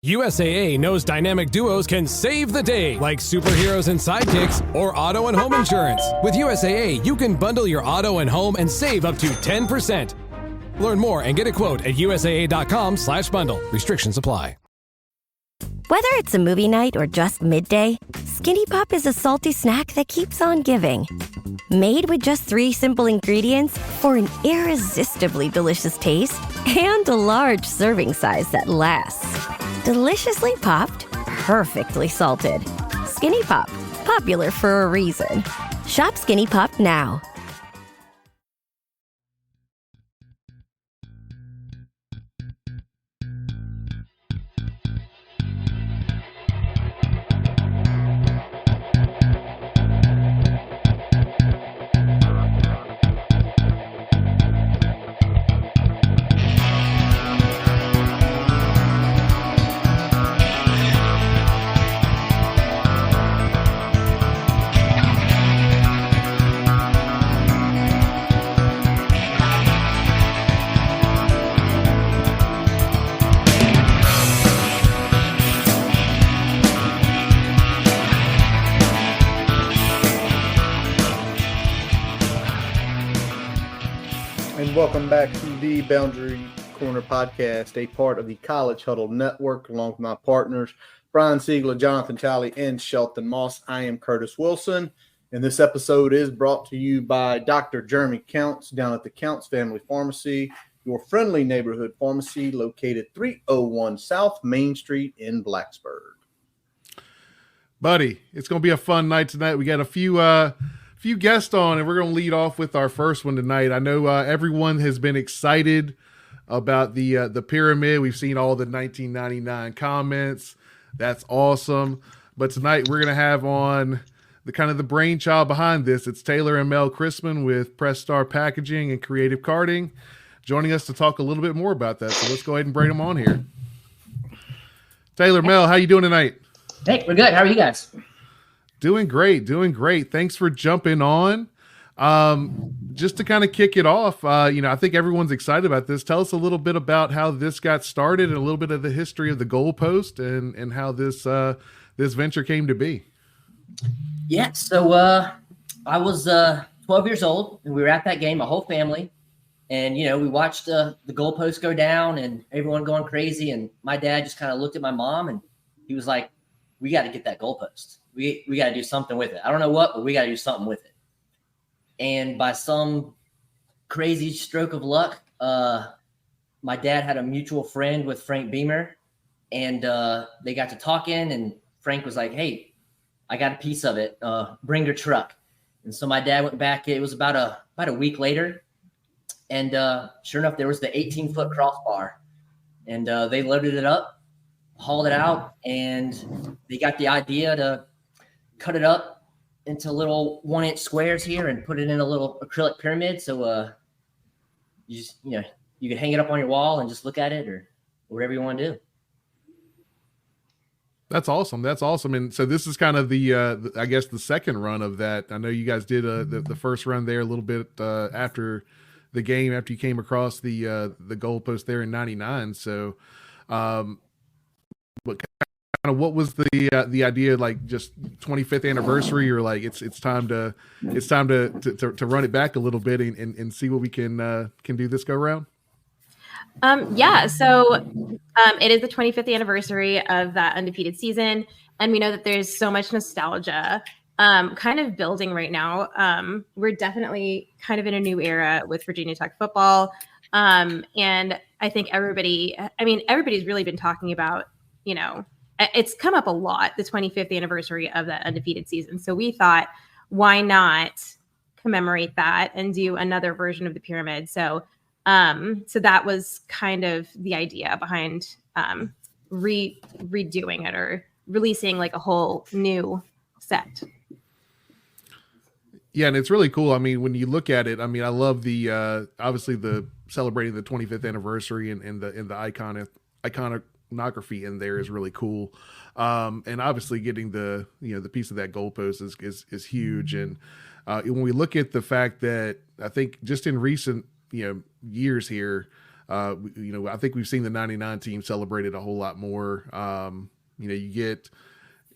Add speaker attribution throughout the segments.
Speaker 1: USAA knows dynamic duos can save the day, like superheroes and sidekicks or auto and home insurance. With USAA, you can bundle your auto and home and save up to 10%. Learn more and get a quote at USAA.com/bundle. Restrictions apply.
Speaker 2: Whether it's a movie night or just midday, Skinny Pop is a salty snack that keeps on giving. Made with just 3 simple ingredients for an irresistibly delicious taste and a large serving size that lasts. Deliciously popped, perfectly salted. Skinny Pop, popular for a reason. Shop Skinny Pop now.
Speaker 3: Welcome back to the Boundary Corner podcast, a part of the College Huddle Network, along with my partners, Brian Siegler, Jonathan Talley, and Shelton Moss. I am Curtis Wilson, and this episode is brought to you by Dr. Jeremy Counts down at the Counts Family Pharmacy, your friendly neighborhood pharmacy located 301 South Main Street in Blacksburg.
Speaker 4: Buddy, it's going to be a fun night tonight. We got a few guests on, and we're going to lead off with our first one tonight. I know everyone has been excited about the pyramid. We've seen all the 1999 comments. That's awesome. But tonight we're going to have on the kind of the brainchild behind this. It's Taylor and Mel Chrisman with Press Star Packaging and Creative Carding, joining us to talk a little bit more about that. So let's go ahead and bring them on here. Taylor, Mel, how you doing tonight?
Speaker 5: Hey, we're good. How are you guys?
Speaker 4: Doing great. Thanks for jumping on. Just to kind of kick it off, I think everyone's excited about this. Tell us a little bit about how this got started and a little bit of the history of the goalpost and how this venture came to be.
Speaker 5: Yeah, so I was 12 years old, and we were at that game, my whole family. And, we watched the goalpost go down and everyone going crazy. And my dad just kind of looked at my mom, and he was like, we got to get that goalpost. We got to do something with it. I don't know what, but we got to do something with it. And by some crazy stroke of luck, my dad had a mutual friend with Frank Beamer, and they got to talking, and Frank was like, hey, I got a piece of it. Bring your truck. And so my dad went back. It was about a week later. And sure enough, there was the 18-foot crossbar. And they loaded it up, hauled it out, and they got the idea to cut it up into little 1-inch squares here and put it in a little acrylic pyramid. So you could hang it up on your wall and just look at it or whatever you want to do.
Speaker 4: That's awesome. And so this is kind of the I guess the second run of that. I know you guys did the first run there a little bit after the game, after you came across the goalpost there in '99. So, what was the idea, like just 25th anniversary, or like it's time to run it back a little bit and see what we can do this go around?
Speaker 6: So it is the 25th anniversary of that undefeated season, and we know that there's so much nostalgia kind of building right now. We're definitely kind of in a new era with Virginia Tech football, and I think everybody's really been talking about, it's come up a lot, the 25th anniversary of that undefeated season. So we thought, why not commemorate that and do another version of the pyramid? So that was kind of the idea behind redoing it or releasing like a whole new set.
Speaker 4: Yeah, and it's really cool. I mean, when you look at it, I mean, I love the obviously the celebrating the 25th anniversary and the iconography in there is really cool. And obviously getting the piece of that goalpost is huge. And when we look at the fact that I think just in recent years here, I think we've seen the 99 team celebrated a whole lot more. You get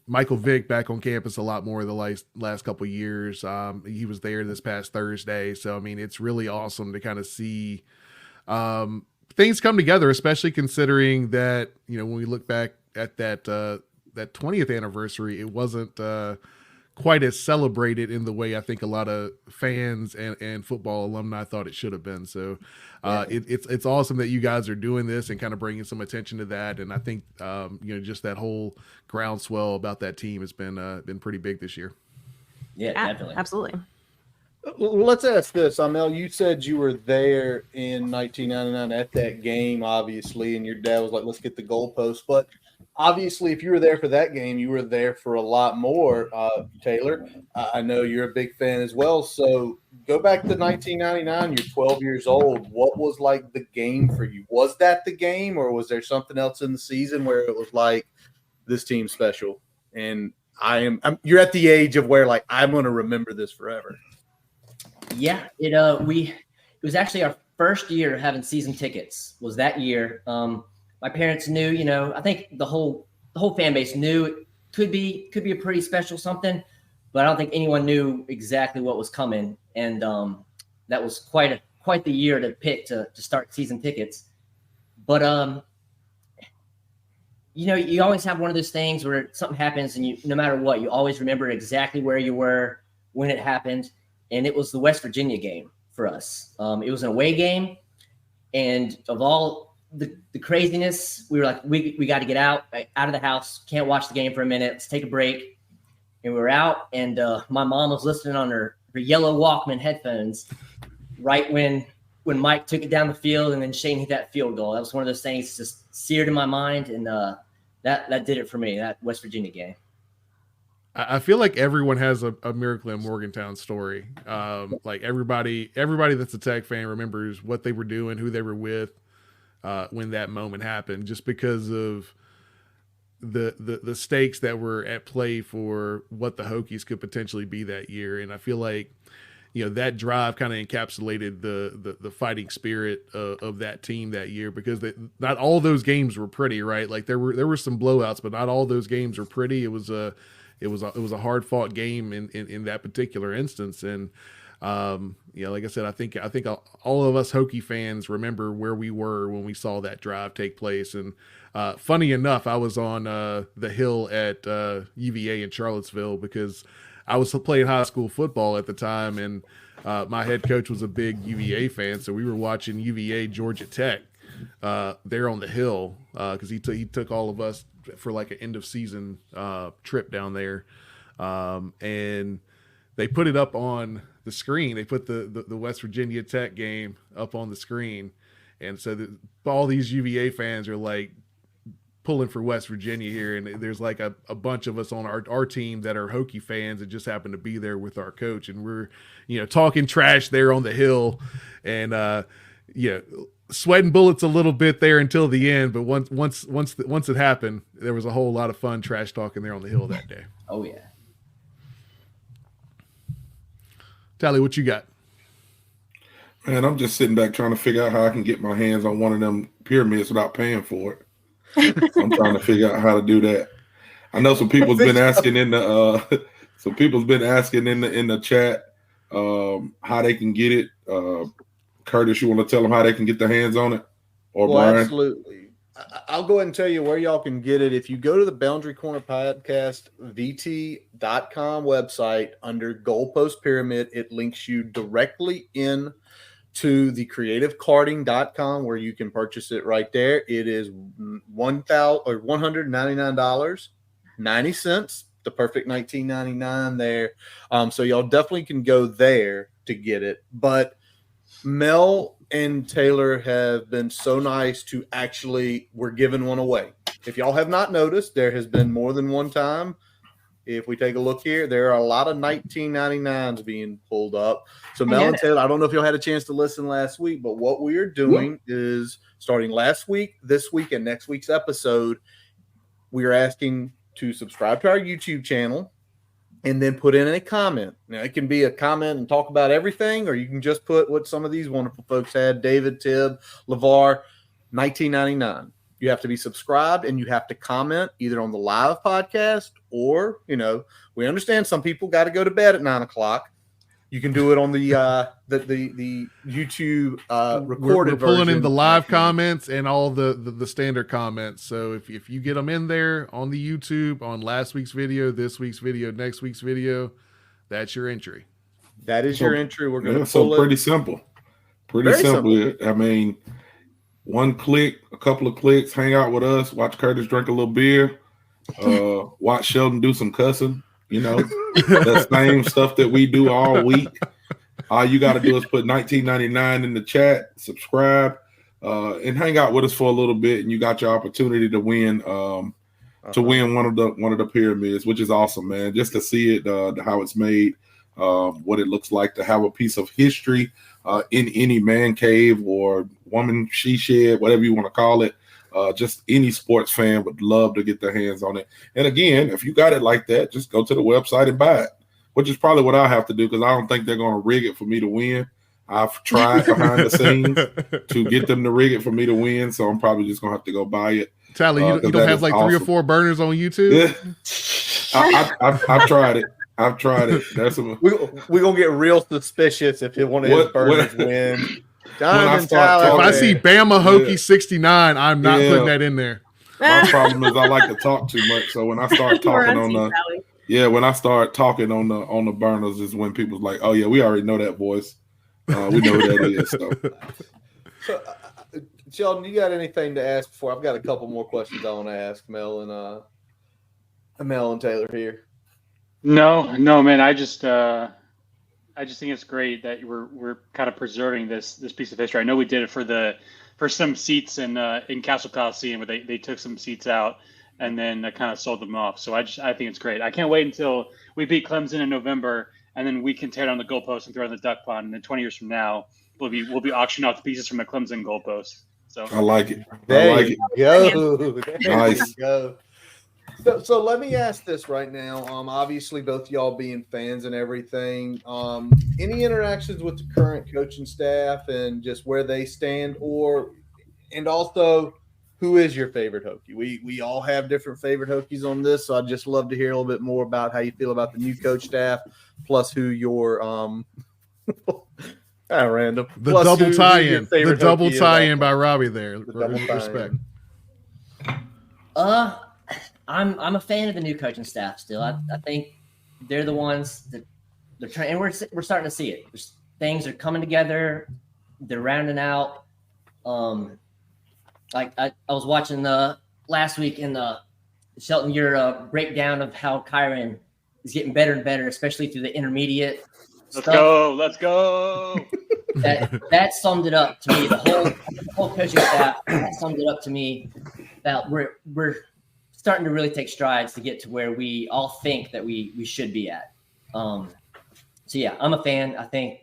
Speaker 4: Michael Vick back on campus a lot more the last couple of years. He was there this past Thursday. So, I mean, it's really awesome to kind of see things come together, especially considering that, when we look back at that 20th anniversary, it wasn't quite as celebrated in the way I think a lot of fans and football alumni thought it should have been. So it's awesome that you guys are doing this and kind of bringing some attention to that. And I think, just that whole groundswell about that team has been pretty big this year.
Speaker 5: Yeah, definitely.
Speaker 6: Absolutely.
Speaker 3: Let's ask this. Amel, you said you were there in 1999 at that game, obviously, and your dad was like, let's get the goalpost. But obviously, if you were there for that game, you were there for a lot more, Taylor. I know you're a big fan as well. So go back to 1999. You're 12 years old. What was like the game for you? Was that the game, or was there something else in the season where it was like, this team's special? And you're at the age of where like, I'm going to remember this forever.
Speaker 5: Yeah, it was actually our first year having season tickets. Was that year? My parents knew, I think the whole fan base knew it could be a pretty special something, but I don't think anyone knew exactly what was coming. And that was quite the year to pick to start season tickets. But you always have one of those things where something happens, and no matter what, you always remember exactly where you were when it happened. And it was the West Virginia game for us. It was an away game, and of all the craziness, we were like, we got to get out of the house. Can't watch the game for a minute. Let's take a break. And we were out, and my mom was listening on her yellow Walkman headphones right when Mike took it down the field and then Shane hit that field goal. That was one of those things just seared in my mind, and that did it for me, that West Virginia game.
Speaker 4: I feel like everyone has a Miracle in Morgantown story. Like everybody that's a Tech fan remembers what they were doing, who they were with when that moment happened, just because of the stakes that were at play for what the Hokies could potentially be that year. And I feel like, that drive kind of encapsulated the fighting spirit of that team that year, because not all those games were pretty, right? Like there were some blowouts, but not all those games were pretty. It was a hard fought game in that particular instance. And, like I said, I think all of us Hokie fans remember where we were when we saw that drive take place. And, funny enough, I was on, the hill at, UVA in Charlottesville, because I was playing high school football at the time. And, my head coach was a big UVA fan. So we were watching UVA Georgia Tech, there on the hill, cause he took all of us for like an end of season trip down there, and they put it up on the screen. They put the West Virginia Tech game up on the screen, and so all these UVA fans are like pulling for West Virginia here, and there's like a bunch of us on our team that are Hokie fans that just happen to be there with our coach, and we're talking trash there on the hill, and sweating bullets a little bit there until the end, but once it happened, there was a whole lot of fun trash talking there on the hill that day.
Speaker 5: Oh yeah.
Speaker 4: Tally, what you got?
Speaker 7: Man, I'm just sitting back trying to figure out how I can get my hands on one of them pyramids without paying for it. I'm trying to figure out how to do that. I know some people's been asking in the in the chat how they can get it. Curtis, you want to tell them how they can get their hands on it? Or Brian?
Speaker 3: Absolutely. I'll go ahead and tell you where y'all can get it. If you go to the Boundary Corner Podcast VT.com website under Goalpost Pyramid, it links you directly in to the creativecarting.com where you can purchase it right there. It is $199.90, the perfect 1999 there. So y'all definitely can go there to get it. But Mel and Taylor have been so nice to we're giving one away. If y'all have not noticed, there has been more than one time. If we take a look here, there are a lot of 1999s being pulled up. So Mel and Taylor, I don't know if y'all had a chance to listen last week, but what we are doing is starting last week, this week, and next week's episode, we are asking to subscribe to our YouTube channel, and then put in a comment. Now, it can be a comment and talk about everything, or you can just put what some of these wonderful folks had, David, Tibb, LeVar, 1999. You have to be subscribed, and you have to comment either on the live podcast or, we understand some people got to go to bed at 9 o'clock. You can do it on the YouTube recorded
Speaker 4: We're pulling
Speaker 3: version.
Speaker 4: in the live comments and all the standard comments. So if you get them in there on the YouTube, on last week's video, this week's video, next week's video, that's your entry.
Speaker 3: That is your entry. We're going to
Speaker 7: pull it. Pretty simple. Pretty simple. I mean, one click, a couple of clicks, hang out with us, watch Curtis drink a little beer, watch Sheldon do some cussing. The same stuff that we do all week. All you got to do is put 1999 in the chat, subscribe, and hang out with us for a little bit, and you got your opportunity to win one of the pyramids, which is awesome, man. Just to see it, how it's made, what it looks like to have a piece of history in any man cave or woman she shed, whatever you want to call it. Just any sports fan would love to get their hands on it. And again, if you got it like that, just go to the website and buy it, which is probably what I have to do because I don't think they're going to rig it for me to win. I've tried behind the scenes to get them to rig it for me to win, so I'm probably just going to have to go buy it.
Speaker 4: Tyler, you don't have like awesome. 3 or 4 burners on YouTube?
Speaker 7: I've tried it. I've tried it.
Speaker 3: We're going to get real suspicious if one of his burners wins.
Speaker 4: If I see Bama Hokies 69, I'm not putting that in there.
Speaker 7: My problem is I like to talk too much. So when I start talking on the burners is when people's like, oh yeah, we already know that voice. We know who that is.
Speaker 3: So Sheldon, you got anything to ask before? I've got a couple more questions I want to ask Mel and Taylor here.
Speaker 8: No, man. I just think it's great that we're kind of preserving this piece of history. I know we did it for some seats in Castle Coliseum where they took some seats out and then kind of sold them off. So I think it's great. I can't wait until we beat Clemson in November and then we can tear down the goalpost and throw in the duck pond. And then 20 years from now, we'll be auctioning off the pieces from the Clemson goalpost. So
Speaker 7: I like it.
Speaker 3: There you
Speaker 7: Nice.
Speaker 3: Go. So let me ask this right now. Obviously, both y'all being fans and everything. Any interactions with the current coaching staff and just where they stand, and also who is your favorite Hokie? We all have different favorite Hokies on this, so I'd just love to hear a little bit more about how you feel about the new coach staff, plus who your random
Speaker 4: the double tie-in, the double tie-in by Robbie there. Respect.
Speaker 5: I'm a fan of the new coaching staff still. I think they're the ones that they're trying, and we're starting to see it. Things are coming together. They're rounding out. Like I was watching last week in Shelton, your breakdown of how Kyron is getting better and better, especially through the intermediate.
Speaker 8: Let's go.
Speaker 5: That summed it up to me. The whole coaching staff summed it up to me that we're starting to really take strides to get to where we all think that we should be at. So yeah, I'm a fan. I think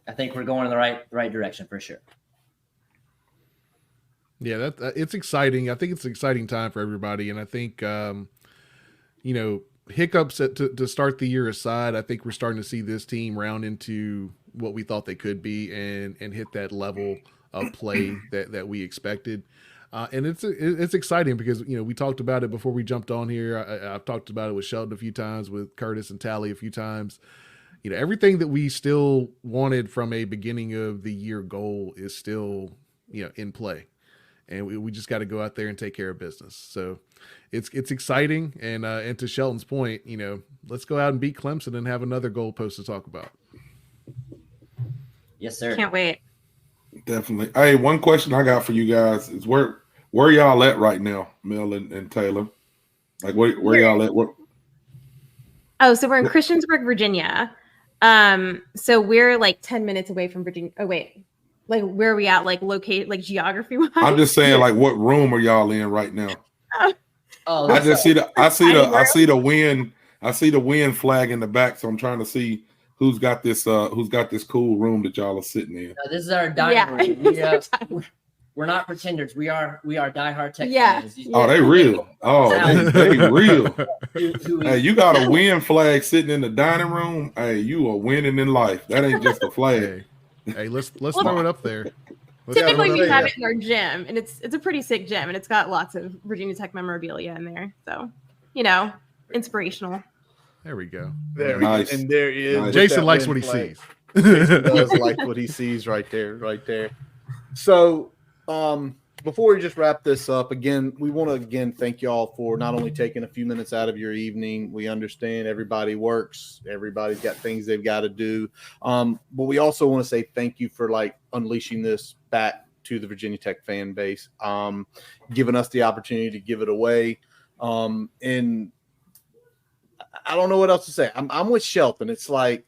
Speaker 5: we're going in the right direction for sure.
Speaker 4: Yeah, it's exciting. I think it's an exciting time for everybody, and I think hiccups to start the year aside, I think we're starting to see this team round into what we thought they could be and hit that level of play that we expected. And it's exciting because, we talked about it before we jumped on here. I've talked about it with Sheldon a few times, with Curtis and Tally a few times. Everything that we still wanted from a beginning of the year goal is still, in play. And we just got to go out there and take care of business. So it's exciting. And to Sheldon's point, let's go out and beat Clemson and have another goalpost to talk about.
Speaker 5: Yes, sir.
Speaker 6: Can't wait.
Speaker 7: Definitely. Hey, one question I got for you guys is where y'all at right now, Mel and Taylor? Like where y'all at?
Speaker 6: Oh, so we're in Christiansburg, Virginia. So we're like 10 minutes away from Virginia. Oh, wait. Like where are we at? Like locate, like geography wise?
Speaker 7: I'm just saying, like what room are y'all in right now?
Speaker 5: Oh,
Speaker 7: I see the wind flag in the back, so I'm trying to see who's got this cool room that y'all are sitting in.
Speaker 5: This is our dining room. we're not pretenders. We are diehard Tech
Speaker 6: Yeah.
Speaker 5: fans.
Speaker 7: Oh, they real. Oh, they real. Hey, you got a win flag sitting in the dining room. Hey, you are winning in life. That ain't just a flag.
Speaker 4: Hey, let's throw it up there.
Speaker 6: Typically, we have it in our gym, and it's a pretty sick gym, and it's got lots of Virginia Tech memorabilia in there. So, inspirational.
Speaker 4: There we go.
Speaker 3: There we go. And there is.
Speaker 7: Nice.
Speaker 4: Jason likes what he sees.
Speaker 3: Jason does like what he sees right there. So, before we just wrap this up, again, we want to thank y'all for not only taking a few minutes out of your evening. We understand everybody works, everybody's got things they've got to do. But we also want to say thank you for unleashing this back to the Virginia Tech fan base, giving us the opportunity to give it away. And I don't know what else to say. I'm with Shelton. It's like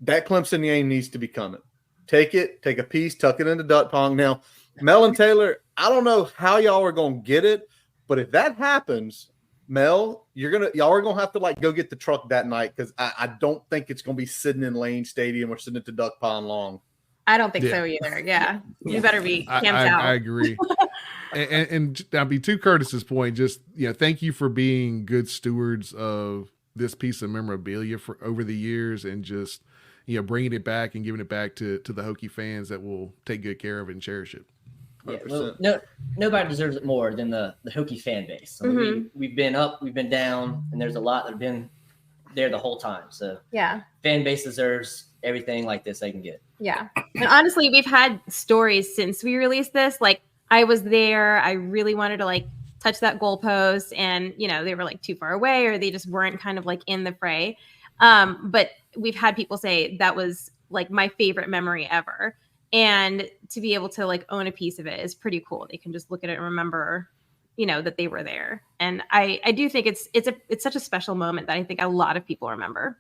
Speaker 3: that Clemson game needs to be coming. Take a piece, tuck it into duck pong. Now, Mel and Taylor, I don't know how y'all are going to get it, but if that happens, Mel, y'all are going to have to go get the truck that night, because I don't think it's going to be sitting in Lane Stadium or sitting at the duck pond long.
Speaker 6: I don't think so either. Yeah. You better be camped out.
Speaker 4: I agree. and to Curtis's point, just thank you for being good stewards of this piece of memorabilia for over the years, and just bringing it back and giving it back to the Hokie fans that will take good care of it and cherish it.
Speaker 5: Yeah, well, nobody deserves it more than the Hokie fan base. I mean, we've been up, we've been down, and there's a lot that have been there the whole time. So
Speaker 6: yeah,
Speaker 5: fan base deserves everything like this they can get.
Speaker 6: Yeah, and honestly, we've had stories since we released this. I was there. I really wanted to touch that goalpost, and they were too far away, or they just weren't kind of in the fray. But we've had people say that was my favorite memory ever. And to be able to own a piece of it is pretty cool. They can just look at it and remember, that they were there. And I do think it's such a special moment that I think a lot of people remember.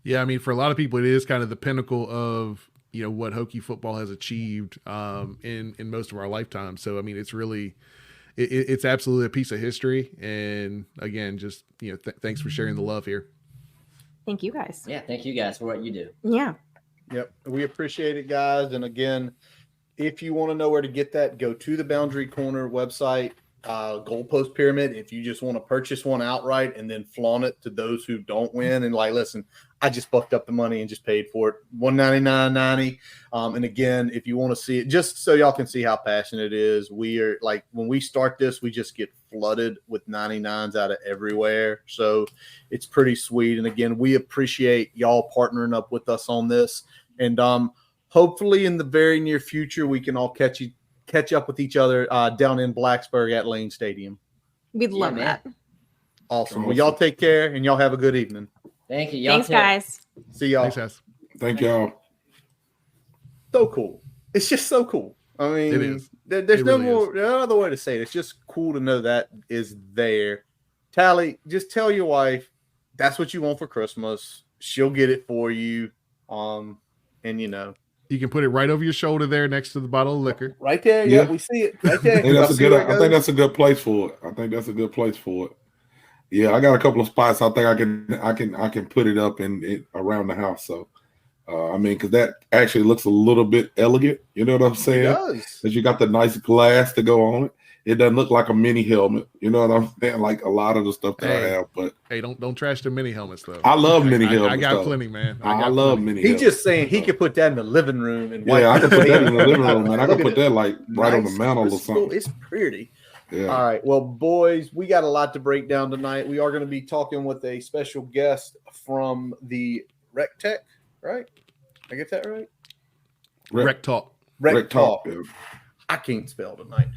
Speaker 4: Yeah, I mean, for a lot of people, it is kind of the pinnacle of what Hokie football has achieved in most of our lifetime. So I mean, it's really it's absolutely a piece of history. And again, just thanks for sharing the love here.
Speaker 6: Thank you guys.
Speaker 5: Yeah, thank you guys for what you do.
Speaker 6: Yeah.
Speaker 3: Yep. We appreciate it, guys. And again, if you want to know where to get that, go to the Boundary Corner website, Goalpost Pyramid. If you just want to purchase one outright and then flaunt it to those who don't win and listen, I just bucked up the money and just paid for it, $199.90. And again, if you want to see it, just so y'all can see how passionate it is, we are when we start this, we just get flooded with 99s out of everywhere. So it's pretty sweet. And again, we appreciate y'all partnering up with us on this. And hopefully in the very near future, we can all catch up with each other down in Blacksburg at Lane Stadium.
Speaker 6: We'd love that.
Speaker 3: Awesome. Well, y'all take care, and y'all have a good evening.
Speaker 5: Thank you.
Speaker 6: Thanks, guys.
Speaker 3: See y'all.
Speaker 4: Thanks, guys.
Speaker 7: Thank y'all.
Speaker 3: So cool. It's just so cool. I mean,
Speaker 4: it is.
Speaker 3: There's no other way to say it. It's just cool to know that is there. Tally, just tell your wife that's what you want for Christmas. She'll get it for you. And
Speaker 4: you can put it right over your shoulder there next to the bottle of liquor.
Speaker 3: Right there. Yeah, we see it. Right there.
Speaker 7: I think that's a good place for it. Yeah, I got a couple of spots. I think I can put it up around the house. So, I mean, because that actually looks a little bit elegant. You know what I'm saying?
Speaker 3: It does.
Speaker 7: Because you got the nice glass to go on it. It doesn't look like a mini helmet. You know what I'm saying? Like a lot of the stuff that I have. But
Speaker 4: hey, don't trash the mini helmets though.
Speaker 7: I love mini helmets.
Speaker 4: I got plenty, man.
Speaker 7: I love mini.
Speaker 3: He's just saying he could put that in the living room and
Speaker 7: I could put that in the living room, and I could put that right on the mantle or something.
Speaker 3: It's pretty.
Speaker 7: Yeah. All
Speaker 3: right. Well, boys, we got a lot to break down tonight. We are going to be talking with a special guest from the WreckTalk, right? I get that right?
Speaker 4: WreckTalk.
Speaker 3: WreckTalk.
Speaker 7: Yeah.
Speaker 3: I can't spell tonight.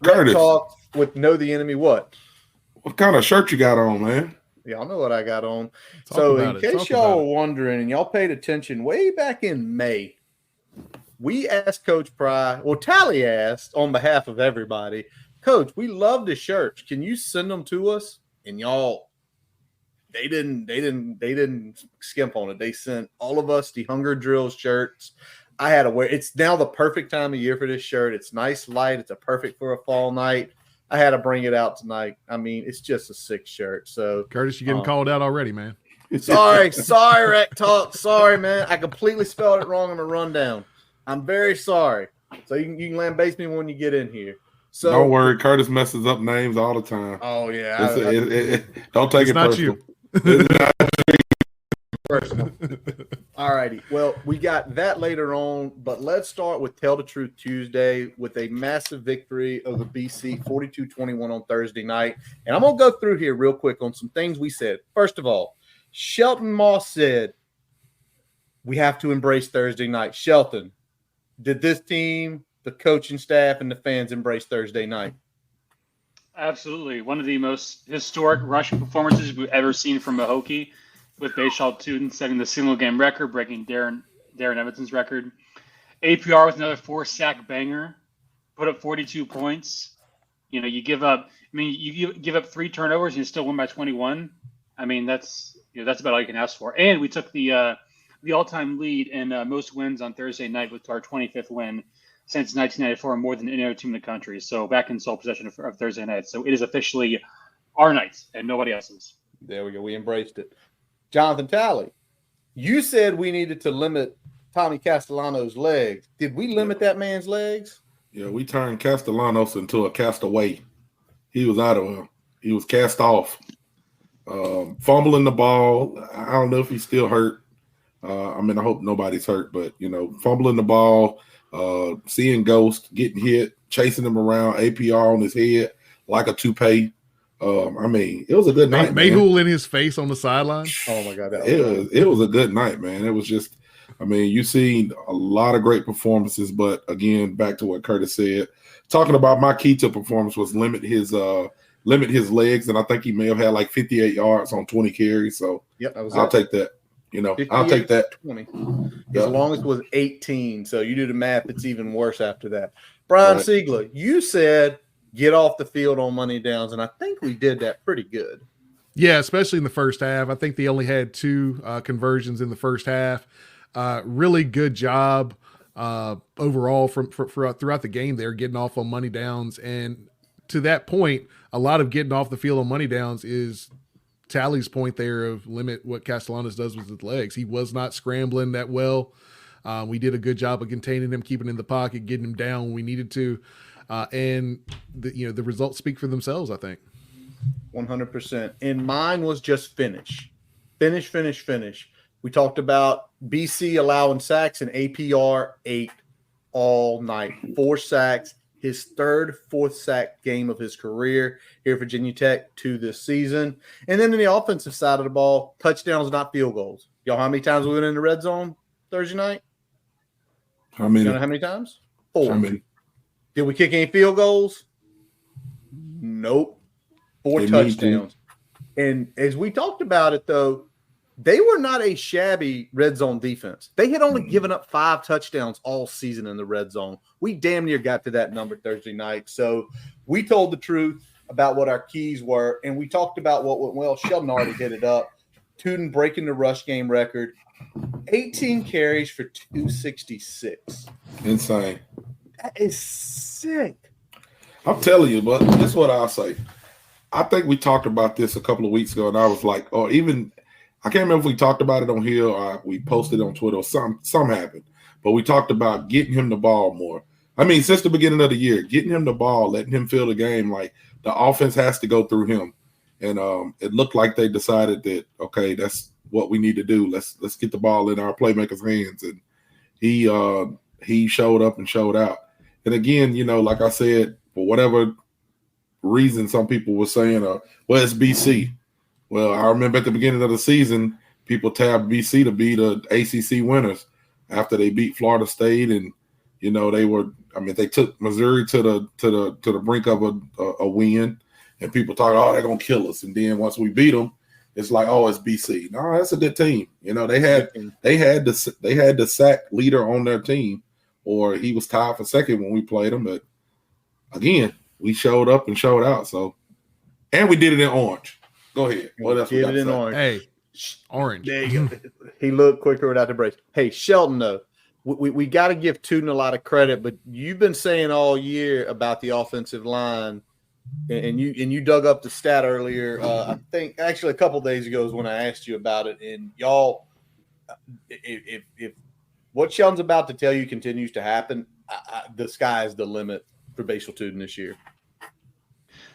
Speaker 7: Curtis.
Speaker 3: WreckTalk with Know the Enemy what?
Speaker 7: What kind of shirt you got on, man?
Speaker 3: Y'all know what I got on. So in case y'all were wondering and y'all paid attention, way back in May, we asked Coach Pry, Tally asked on behalf of everybody, Coach, we love the shirts. Can you send them to us? And y'all, they didn't skimp on it. They sent all of us the Hunger Drills shirts. I had to wear. It's now the perfect time of year for this shirt. It's nice, light. It's a perfect for a fall night. I had to bring it out tonight. I mean, it's just a sick shirt. So
Speaker 4: Curtis, you're getting called out already, man.
Speaker 3: Sorry, WreckTalk. Sorry, man. I completely spelled it wrong on the rundown. I'm very sorry. So you can lambaste me when you get in here. So
Speaker 7: don't worry, Curtis messes up names all the time.
Speaker 3: Oh yeah,
Speaker 7: don't take
Speaker 4: It's
Speaker 7: it
Speaker 4: not
Speaker 7: personal.
Speaker 4: you.
Speaker 7: It's not
Speaker 3: personal. All righty. Well, we got that later on, but let's start with Tell the Truth Tuesday with a massive victory of the BC 42-21 on Thursday night. And I'm going to go through here real quick on some things we said. First of all, Shelton Moss said, we have to embrace Thursday night. Shelton, did this team, the coaching staff, and the fans embrace Thursday night?
Speaker 8: Absolutely. One of the most historic rushing performances we've ever seen from a Hokie, with Bayshaw Tootin setting the single game record, breaking Darren Evanson's record. APR with another 4-sack banger, put up 42 points. You give up 3 turnovers and you still win by 21. I mean, that's about all you can ask for. And we took the all-time lead in most wins on Thursday night with our 25th win since 1994, more than any other team in the country. So back in sole possession of Thursday night. So it is officially our night and nobody else's.
Speaker 3: There we go. We embraced it. Jonathan Talley, you said we needed to limit Tommy Castellano's legs. Did we limit that man's legs?
Speaker 7: Yeah, we turned Castellanos into a castaway. He was out of him. He was cast off. Fumbling the ball. I don't know if he's still hurt. I hope nobody's hurt, but, fumbling the ball, seeing ghosts, getting hit, chasing him around, APR on his head like a toupee. It was a good night.
Speaker 4: Mayhul in his face on the sideline.
Speaker 3: Oh my God,
Speaker 7: it was a good night, man. It was just, you seen a lot of great performances, but again, back to what Curtis said, talking about my key to performance was limit his legs, and I think he may have had like 58 yards on 20 carries. So
Speaker 3: yep,
Speaker 7: I'll take that. I'll take that.
Speaker 3: 20. As long as it was 18. So you do the math, it's even worse after that. Brian Siegler, you said get off the field on money downs, and I think we did that pretty good.
Speaker 4: Yeah, especially in the first half. I think they only had 2 conversions in the first half. Really good job overall throughout the game there, getting off on money downs. And to that point, a lot of getting off the field on money downs is Talley's point there of limit what Castellanos does with his legs. He was not scrambling that well. We did a good job of containing him, keeping him in the pocket, getting him down when we needed to. And the results speak for themselves, I think.
Speaker 3: 100%. And mine was just finish. We talked about BC allowing sacks and APR 8 all night. 4 sacks, his 3rd, 4th sack game of his career here at Virginia Tech 2 this season. And then in the offensive side of the ball, touchdowns, not field goals. Y'all, how many times we went in the red zone Thursday night?
Speaker 7: How many?
Speaker 3: You know how many times? 4.
Speaker 7: How many?
Speaker 3: Did we kick any field goals? Nope. 4 touchdowns. And as we talked about it, though, they were not a shabby red zone defense. They had only given up 5 touchdowns all season in the red zone. We damn near got to that number Thursday night. So we told the truth about what our keys were, and we talked about what went well. Sheldon already hit it up. Tootin breaking the rush game record. 18 carries for 266.
Speaker 7: Insane.
Speaker 3: That is sick.
Speaker 7: I'm telling you, but this is what I'll say. I think we talked about this a couple of weeks ago, and I was like, or even I can't remember if we talked about it on here or we posted on Twitter or some happened. But we talked about getting him the ball more. Since the beginning of the year, getting him the ball, letting him feel the game, like the offense has to go through him. And it looked like they decided that, okay, that's what we need to do. Let's get the ball in our playmakers' hands. And he showed up and showed out. And again, like I said, for whatever reason, some people were saying, well, it's BC. Well, I remember at the beginning of the season, people tabbed BC to be the ACC winners after they beat Florida State, and they took Missouri to the brink of a win, and people talk, oh, they're gonna kill us, and then once we beat them, it's like, oh, it's BC. No, that's a good team. They had the sack leader on their team, or he was tied for second when we played them. But again, we showed up and showed out. So, and we did it in orange. Go ahead. What else?
Speaker 3: Did it in orange.
Speaker 4: Hey, orange.
Speaker 3: There you go. He looked quicker without the brace. Hey, Shelton, though, we got to give Tootin a lot of credit, but you've been saying all year about the offensive line, and you dug up the stat earlier. I think actually a couple days ago is when I asked you about it, and y'all, if what Shelton's about to tell you continues to happen, the sky is the limit for Basal Tuden this year.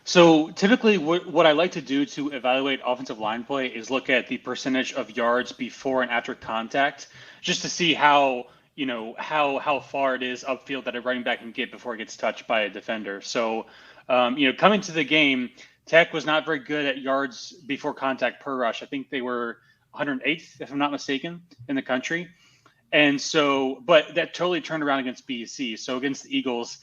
Speaker 8: So typically what I like to do to evaluate offensive line play is look at the percentage of yards before and after contact, just to see how far it is upfield that a running back can get before it gets touched by a defender. So, coming to the game, Tech was not very good at yards before contact per rush. I think they were 108th, if I'm not mistaken, in the country. And so, but that totally turned around against BC. So against the Eagles,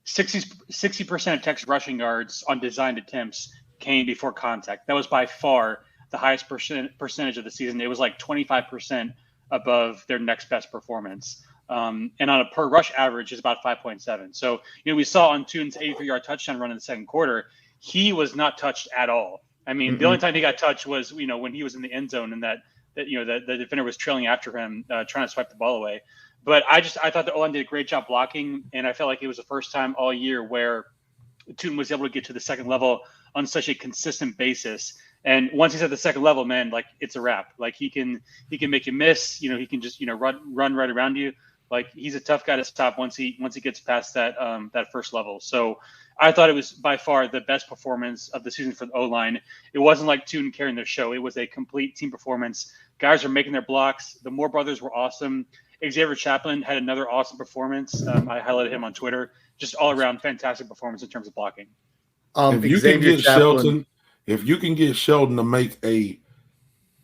Speaker 8: 60% of Tech's rushing yards on designed attempts came before contact. That was by far the highest percentage of the season. It was like 25% above their next best performance. And on a per rush average is about 5.7. So, we saw on Tuden's 83-yard touchdown run in the second quarter, he was not touched at all. I mean, the only time he got touched was, when he was in the end zone and that the defender was trailing after him, trying to swipe the ball away. But I thought the O-line did a great job blocking, and I felt like it was the first time all year where Tuden was able to get to the second level on such a consistent basis. And once he's at the second level, man, like it's a wrap. Like he can make you miss. He can just run right around you. Like he's a tough guy to stop once he gets past that first level. So I thought it was by far the best performance of the season for the O-line. It wasn't like Tuden carrying the show. It was a complete team performance. Guys are making their blocks. The Moore brothers were awesome. Xavier Chaplin had another awesome performance. I highlighted him on Twitter. Just all around fantastic performance in terms of blocking.
Speaker 7: If you can get Chaplin, if you can get Sheldon to make a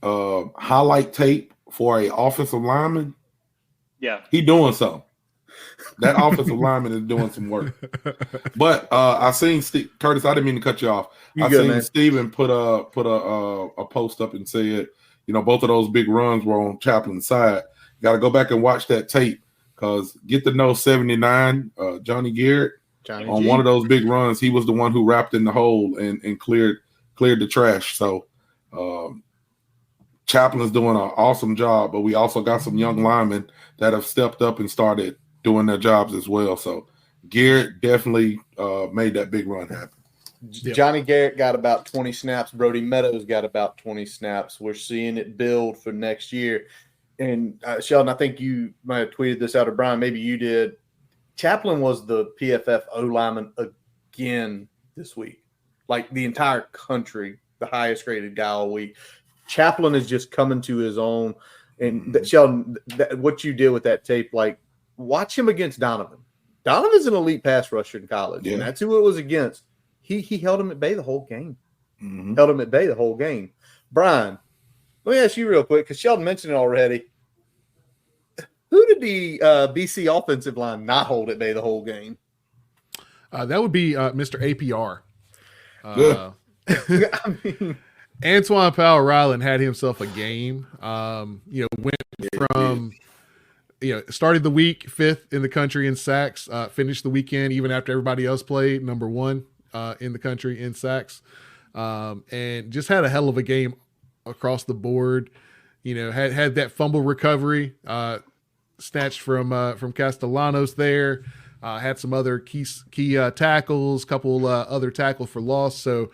Speaker 7: highlight tape for a offensive lineman,
Speaker 8: yeah,
Speaker 7: he doing something. That offensive lineman is doing some work. But I seen Curtis. I didn't mean to cut you off. Seen Steven put a post up and said, both of those big runs were on Chaplin's side. Got to go back and watch that tape because get to know 79, Johnny Garrett. On one of those big runs, he was the one who wrapped in the hole and cleared the trash. So Chaplin's doing an awesome job, but we also got some young linemen that have stepped up and started doing their jobs as well. So Garrett definitely made that big run happen.
Speaker 3: Johnny Garrett got about 20 snaps. Brody Meadows got about 20 snaps. We're seeing it build for next year. And Sheldon, I think you might have tweeted this out, or Brian, maybe you did. Chaplin was the PFF O lineman again this week. Like the entire country, the highest rated guy all week. Chaplin is just coming to his own. And Sheldon, what you did with that tape, like watch him against Donovan. Donovan's an elite pass rusher in college, and that's who it was against. He held him at bay the whole game. Held him at bay the whole game. Brian, let me ask you real quick, because Sheldon mentioned it already. Who did the BC offensive line not hold at bay the whole game?
Speaker 4: That would be Mr. APR.
Speaker 3: I mean,
Speaker 4: Antoine Powell-Ryland had himself a game. Went from started the week 5th in the country in sacks, finished the weekend even after everybody else played number 1 in the country in sacks, and just had a hell of a game across the board. Had that fumble recovery snatched from Castellanos there. Had some other key tackles, couple other tackles for loss. So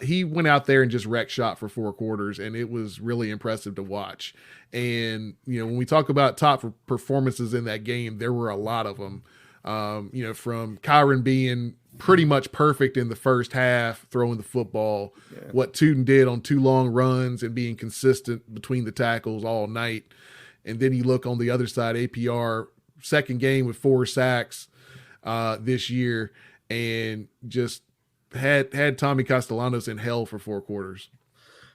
Speaker 4: he went out there and just wrecked shop for 4 quarters, and it was really impressive to watch. And, when we talk about top performances in that game, there were a lot of them, from Kyron being pretty much perfect in the first half, throwing the football, what Tuden did on 2 long runs and being consistent between the tackles all night. And then you look on the other side, APR, second game with 4 sacks this year, and just had Tommy Castellanos in hell for 4 quarters.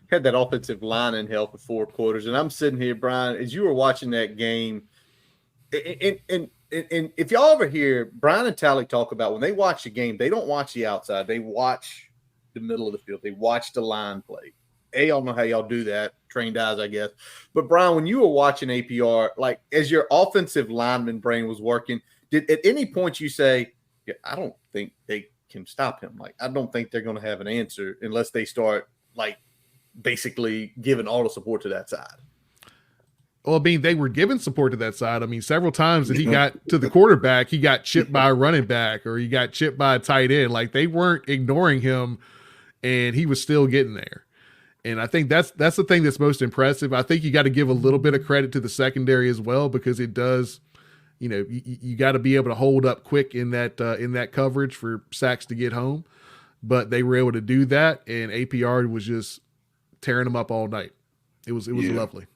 Speaker 3: Had that offensive line in hell for 4 quarters. And I'm sitting here, Brian, as you were watching that game, and if y'all ever hear Brian and Tally talk about when they watch the game, they don't watch the outside. They watch the middle of the field. They watch the line play. I don't know how y'all do that. Trained eyes, I guess. But, Brian, when you were watching APR, like as your offensive lineman brain was working, did at any point you say, I don't think they can stop him? Like, I don't think they're going to have an answer unless they start, like, basically giving all the support to that side.
Speaker 4: Well, I mean, they were giving support to that side. I mean, several times that he got to the quarterback, he got chipped by a running back or he got chipped by a tight end. Like, they weren't ignoring him, and he was still getting there. And I think that's the thing that's most impressive. I think you got to give a little bit of credit to the secondary as well, because it does you got to be able to hold up quick in that coverage for sacks to get home. But they were able to do that, and APR was just tearing them up all night. It was lovely.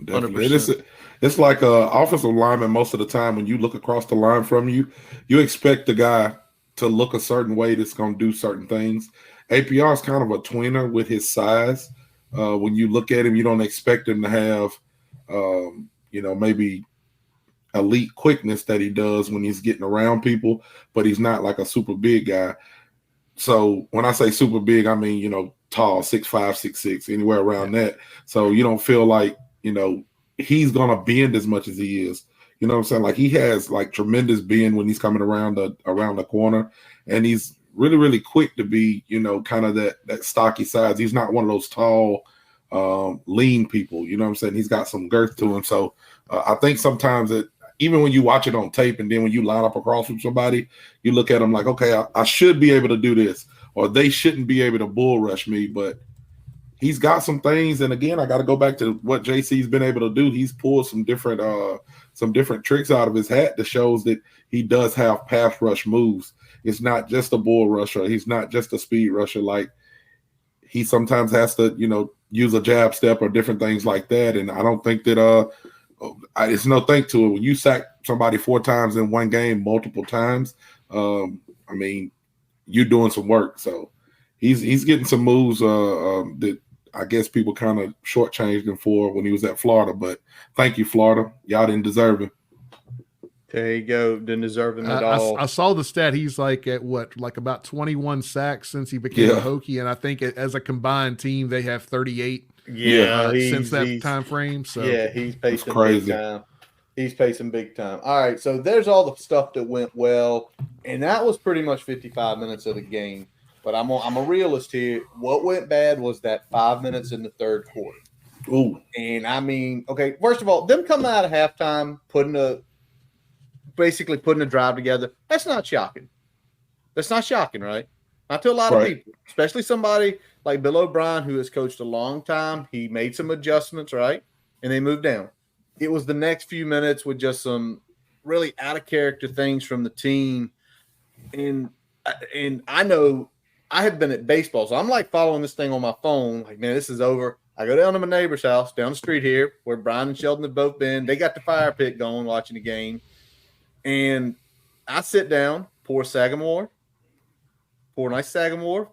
Speaker 7: Definitely. It's like offensive lineman most of the time when you look across the line from you, you expect the guy to look a certain way that's going to do certain things. APR is kind of a tweener with his size. When you look at him, you don't expect him to have, maybe elite quickness that he does when he's getting around people, but he's not like a super big guy. So when I say super big, I mean, tall, 6'5", 6'6", anywhere around that. So you don't feel like, he's going to bend as much as he is. You know what I'm saying? Like he has like tremendous bend when he's coming around the corner, and he's really, really quick to be, kind of that stocky size. He's not one of those tall, lean people. You know what I'm saying? He's got some girth to him. So I think sometimes that even when you watch it on tape and then when you line up across from somebody, you look at them like, okay, I should be able to do this, or they shouldn't be able to bull rush me, but he's got some things. And again, I got to go back to what JC's been able to do. He's pulled some different tricks out of his hat that shows that he does have pass rush moves. It's not just a bull rusher. He's not just a speed rusher. Like he sometimes has to, use a jab step or different things like that. And I don't think that it's no thank to it. When you sack somebody 4 times in one game, multiple times, I mean, you're doing some work. So he's getting some moves that I guess people kind of shortchanged him for when he was at Florida. But thank you, Florida. Y'all didn't deserve him.
Speaker 3: There you go. Didn't deserve him at all.
Speaker 4: I saw the stat. He's like at about 21 sacks since he became a Hokie, and I think as a combined team they have 38. Since that time frame. So
Speaker 3: yeah, he's pacing big time. He's pacing big time. All right, so there's all the stuff that went well, and that was pretty much 55 minutes of the game. But I'm a realist here. What went bad was that 5 minutes in the third quarter.
Speaker 7: Ooh.
Speaker 3: And I mean, okay, first of all, them coming out of halftime, basically putting a drive together, that's not shocking. That's not shocking, right? Not to a lot of people, especially somebody like Bill O'Brien, who has coached a long time. He made some adjustments, right? And they moved down. It was the next few minutes with just some really out of character things from the team. And I know I have been at baseball, so I'm like following this thing on my phone. Like, man, this is over. I go down to my neighbor's house down the street here where Brian and Sheldon have both been. They got the fire pit going watching the game. And I sit down, pour nice Sagamore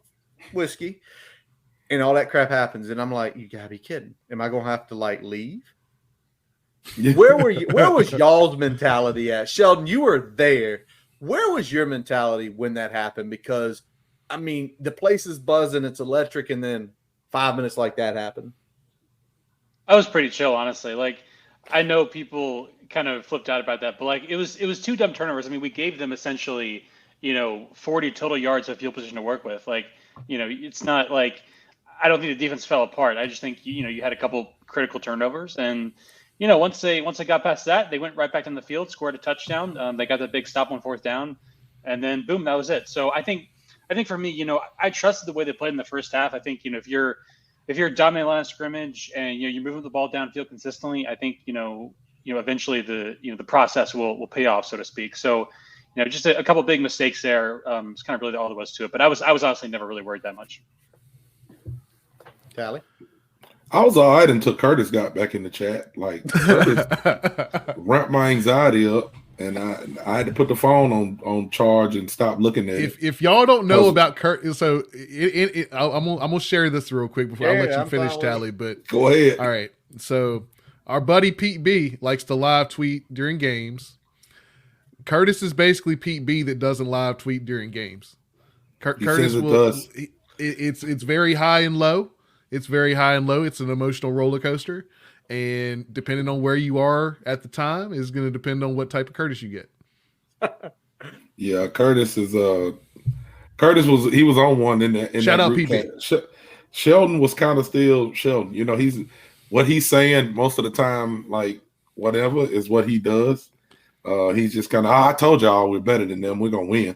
Speaker 3: whiskey, and all that crap happens. And I'm like, you gotta be kidding. Am I gonna have to like leave? Where was y'all's mentality at? Sheldon, you were there. Where was your mentality when that happened? Because I mean, the place is buzzing, it's electric, and then 5 minutes like that happened.
Speaker 8: I was pretty chill, honestly. Like, I know people kind of flipped out about that, but like it was 2 dumb turnovers. I mean, we gave them essentially, 40 total yards of field position to work with. Like, it's not like I don't think the defense fell apart. I just think you had a couple critical turnovers, and once they got past that, they went right back in the field, scored a touchdown. They got the big stop on 4th down, and then boom, that was it. So I think for me, I trusted the way they played in the first half. I think if you're dominating line of scrimmage and you're moving the ball downfield consistently, I think eventually the process will pay off, so to speak. So just a couple big mistakes there. It's kind of really all there was to it. But I was honestly never really worried that much.
Speaker 3: Tally?
Speaker 7: I was all right until Curtis got back in the chat. Like Curtis ramped my anxiety up. And I had to put the phone on charge and stop looking at it.
Speaker 4: If y'all don't know about Kurt, so I'm gonna share this real quick before I let you finish, Tally. But
Speaker 7: go ahead.
Speaker 4: All right. So our buddy Pete B likes to live tweet during games. Curtis is basically Pete B that doesn't live tweet during games. Curtis does. It's very high and low. It's very high and low. It's an emotional roller coaster. And depending on where you are at the time is going to depend on what type of Curtis you get.
Speaker 7: Yeah, Curtis was on one in that.
Speaker 4: Shout out PB.
Speaker 7: Sheldon was kind of still Sheldon. He's what he's saying most of the time, like whatever is what he does. He's just kind of, I told y'all we're better than them. We're gonna win.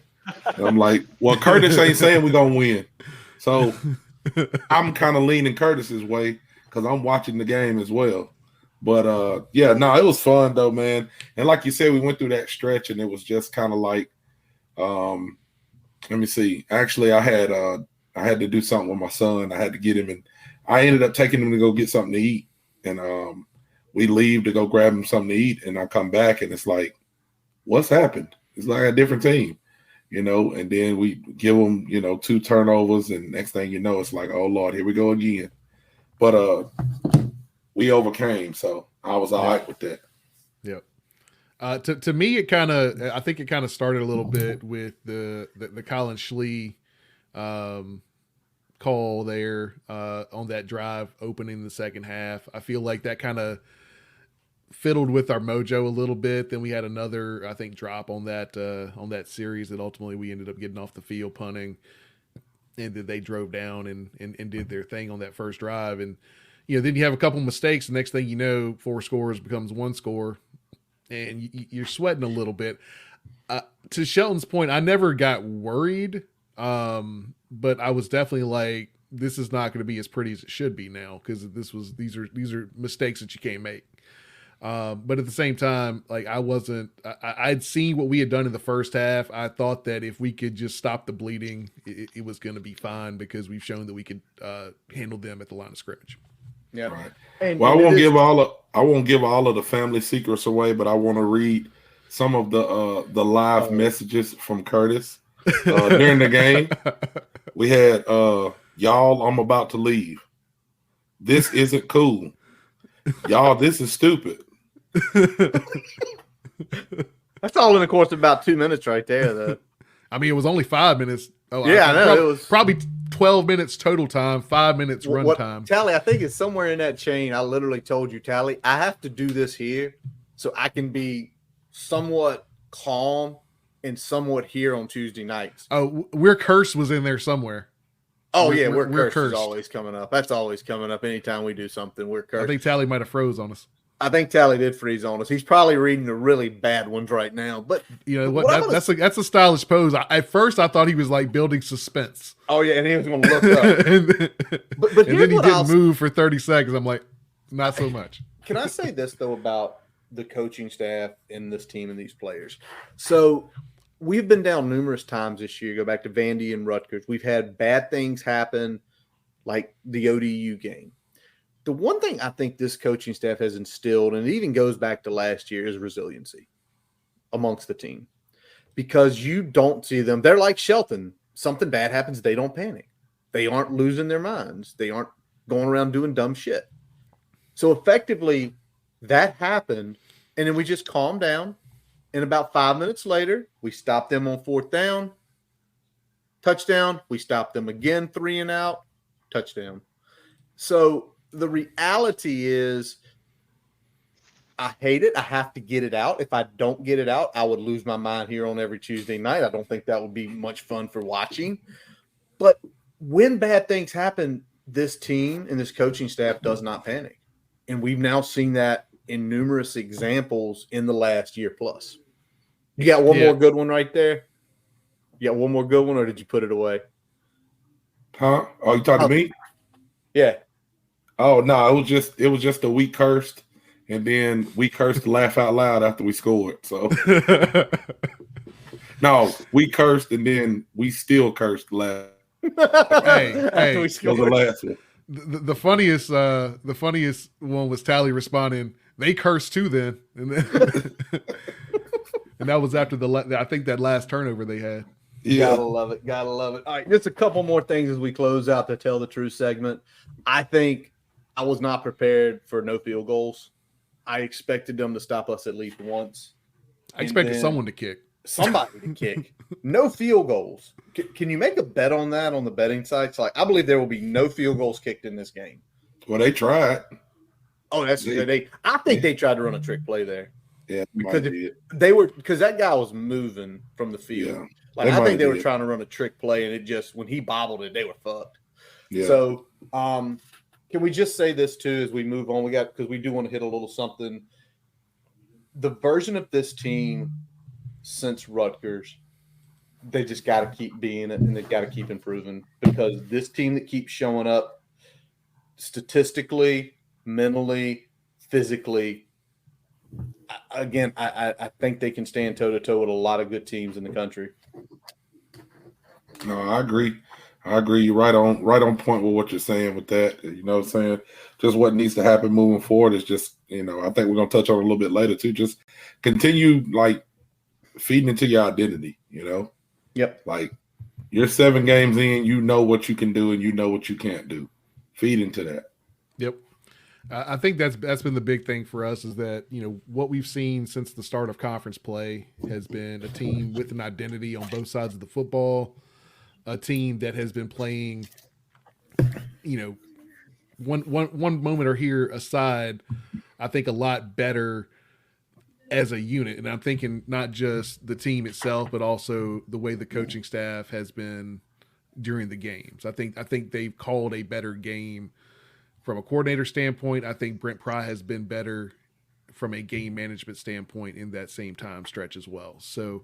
Speaker 7: And I'm like, well, Curtis ain't saying we're gonna win. So I'm kind of leaning Curtis's way because I'm watching the game as well. But yeah, no, it was fun though, man. And like you said, we went through that stretch, and it was just kind of like, let me see. Actually, I had to do something with my son. I had to get him, and I ended up taking him to go get something to eat. And we leave to go grab him something to eat, and I come back, and it's like, what's happened? It's like a different team, and then we give them, 2 turnovers, and next thing you know, it's like, oh Lord, here we go again. But we overcame, so I was all right with that.
Speaker 4: Yep. To me, I think it kind of started a little bit with the Colin Schlee call there on that drive opening the second half. I feel like that kind of fiddled with our mojo a little bit. Then we had another, I think, drop on that series that ultimately we ended up getting off the field punting, and then they drove down and did their thing on that first drive. And then you have a couple mistakes. The next thing you know, 4 scores becomes 1 score, and you're sweating a little bit. To Shelton's point, I never got worried, but I was definitely like, this is not going to be as pretty as it should be now, because these are mistakes that you can't make. But at the same time, like I'd seen what we had done in the first half. I thought that if we could just stop the bleeding, it was going to be fine, because we've shown that we could handle them at the line of scrimmage.
Speaker 3: Yeah.
Speaker 7: Right.
Speaker 3: And,
Speaker 7: well, I won't give all of the family secrets away, but I want to read some of the live messages from Curtis during the game. We had y'all, I'm about to leave. This isn't cool. Y'all, this is stupid.
Speaker 3: That's all in the course of about 2 minutes right there, though.
Speaker 4: I mean, it was only 5 minutes. Oh,
Speaker 3: yeah, I know. It was
Speaker 4: probably 12 minutes total time, 5 minutes run time.
Speaker 3: Tally, I think it's somewhere in that chain. I literally told you, Tally, I have to do this here so I can be somewhat calm and somewhat here on Tuesday nights.
Speaker 4: Oh, We're Cursed was in there somewhere.
Speaker 3: Oh, we're cursed is always coming up. That's always coming up. Anytime we do something, we're cursed.
Speaker 4: I think Tally might have froze on us.
Speaker 3: I think Tally did freeze on us. He's probably reading the really bad ones right now. But
Speaker 4: you know what? That's a stylish pose. At first, I thought he was like building suspense.
Speaker 3: Oh yeah, and he was going to look up. but
Speaker 4: and then he didn't move for 30 seconds. I'm like, not so much.
Speaker 3: Can I say this though about the coaching staff and this team and these players? So we've been down numerous times this year. Go back to Vandy and Rutgers. We've had bad things happen, like the ODU game. The one thing I think this coaching staff has instilled, and it even goes back to last year, is resiliency amongst the team. Because you don't see them. They're like Shelton. Something bad happens, they don't panic. They aren't losing their minds. They aren't going around doing dumb shit. So effectively, that happened, and then we just calmed down. And about 5 minutes later, we stopped them on 4th down. Touchdown. We stopped them again, 3 and out. Touchdown. So the reality is, I hate it. I have to get it out. If I don't get it out, I would lose my mind here on every Tuesday night. I don't think that would be much fun for watching. But when bad things happen, this team and this coaching staff does not panic. And we've now seen that in numerous examples in the last year plus. You got one more good one right there? You got one more good one, or did you put it away?
Speaker 7: Huh? Oh, you talking to me?
Speaker 3: Yeah.
Speaker 7: Oh no, it was just a we cursed, and then we cursed to laugh out loud after we scored. So no, we cursed and then we still cursed to laugh.
Speaker 4: Hey,
Speaker 3: we
Speaker 7: was the last one.
Speaker 4: The funniest one was Tally responding, "They cursed too then," and then and that was after I think that last turnover they had.
Speaker 3: Yeah. Gotta love it. Gotta love it. All right, just a couple more things as we close out the Tell the Truth segment. I think I was not prepared for no field goals. I expected them to stop us at least once.
Speaker 4: I expected someone to kick.
Speaker 3: Somebody to kick. No field goals. Can you make a bet on that on the betting sites? Like, I believe there will be no field goals kicked in this game.
Speaker 7: Well, they tried.
Speaker 3: Oh, that's good. I think they tried to run a trick play there.
Speaker 7: Yeah,
Speaker 3: because that guy was moving from the field.
Speaker 7: Yeah,
Speaker 3: like I think they were trying to run a trick play, and it just when he bobbled it, they were fucked.
Speaker 7: Yeah.
Speaker 3: So, can we just say this too as we move on? Because we do want to hit a little something. The version of this team since Rutgers, they just got to keep being it, and they've got to keep improving, because this team that keeps showing up statistically, mentally, physically. Again, I think they can stand toe-to-toe with a lot of good teams in the country.
Speaker 7: No, I agree. You're right on point with what you're saying with that. You know what I'm saying? Just what needs to happen moving forward is just, I think we're going to touch on it a little bit later too. Just continue feeding into your identity,
Speaker 3: Yep.
Speaker 7: Like you're 7 games in, you know what you can do and you know what you can't do. Feed into that.
Speaker 4: Yep. I think that's been the big thing for us is that, what we've seen since the start of conference play has been a team with an identity on both sides of the football, a team that has been playing, one moment or here aside, I think a lot better as a unit. And I'm thinking not just the team itself, but also the way the coaching staff has been during the games. I think they've called a better game from a coordinator standpoint. I think Brent Pry has been better from a game management standpoint in that same time stretch as well. So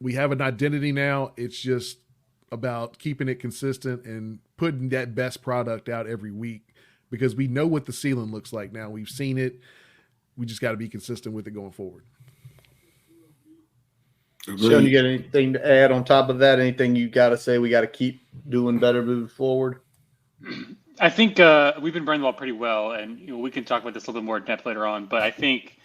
Speaker 4: we have an identity now. It's just about keeping it consistent and putting that best product out every week because we know what the ceiling looks like now. We've seen it. We just got to be consistent with it going forward.
Speaker 3: Sean, you got anything to add on top of that? Anything you got to say we got to keep doing better moving forward?
Speaker 8: I think we've been running the ball pretty well, and we can talk about this a little bit more in depth later on. But I think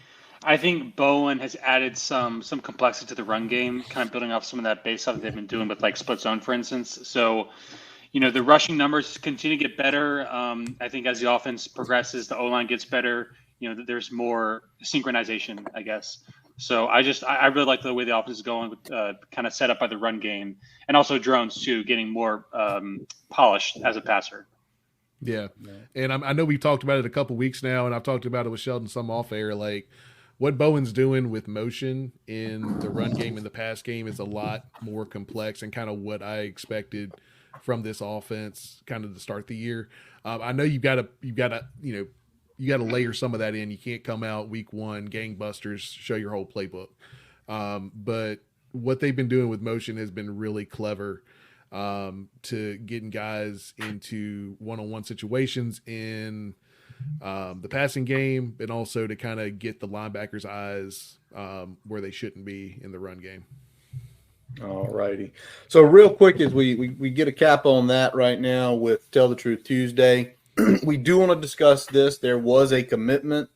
Speaker 8: Bowen has added some complexity to the run game, kind of building off some of that base stuff that they've been doing with split zone, for instance. So, the rushing numbers continue to get better. I think as the offense progresses, the O-line gets better. There's more synchronization, I guess. So I really like the way the offense is going, with, kind of set up by the run game, and also drones too, getting more polished as a passer.
Speaker 4: Yeah. And I know we've talked about it a couple weeks now, and I've talked about it with Sheldon some off air. What Bowen's doing with motion in the run game and the pass game is a lot more complex and kind of what I expected from this offense kind of to start the year. I know you've got to layer some of that in. You can't come out week one, gangbusters, show your whole playbook. But what they've been doing with motion has been really clever. To getting guys into one-on-one situations in the passing game, and also to kind of get the linebackers' eyes where they shouldn't be in the run game.
Speaker 3: All righty. So real quick, as we get a cap on that right now with Tell the Truth Tuesday, we do want to discuss this. There was a commitment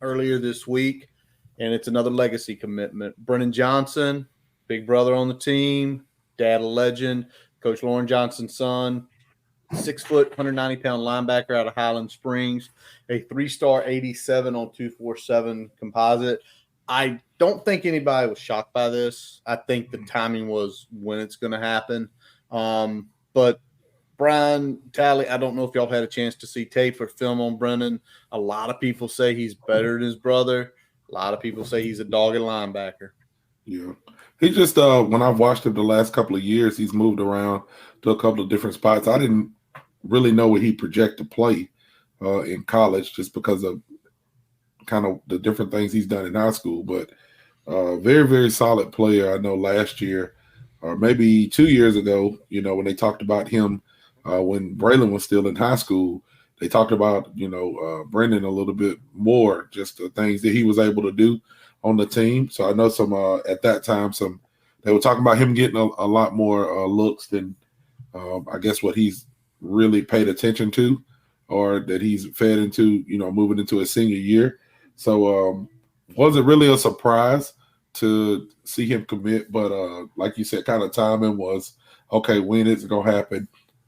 Speaker 3: earlier this week, and it's another legacy commitment. Brennan Johnson, big brother on the team, dad a legend, Coach Lauren Johnson's son, 6 foot, 190-pound linebacker out of Highland Springs, a 3-star 87 on 247 composite. I don't think anybody was shocked by this. I think the timing was when it's going to happen. But Brian, Tally, I don't know if y'all had a chance to see tape or film on Brennan. A lot of people say he's better than his brother. A lot of people say he's a dogged linebacker.
Speaker 7: Yeah. He just, when I've watched him the last couple of years, he's moved around to a couple of different spots. I didn't really know what he projected to play in college just because of kind of the different things he's done in high school. But very, very solid player. I know last year or maybe 2 years ago, when they talked about him when Braylon was still in high school, they talked about, Brendan a little bit more, just the things that he was able to do on the team. So I know at that time, they were talking about him getting a lot more looks than I guess what he's really paid attention to, or that he's fed into, moving into his senior year. So wasn't really a surprise to see him commit, but like you said, kind of timing was, okay, when is it going to happen?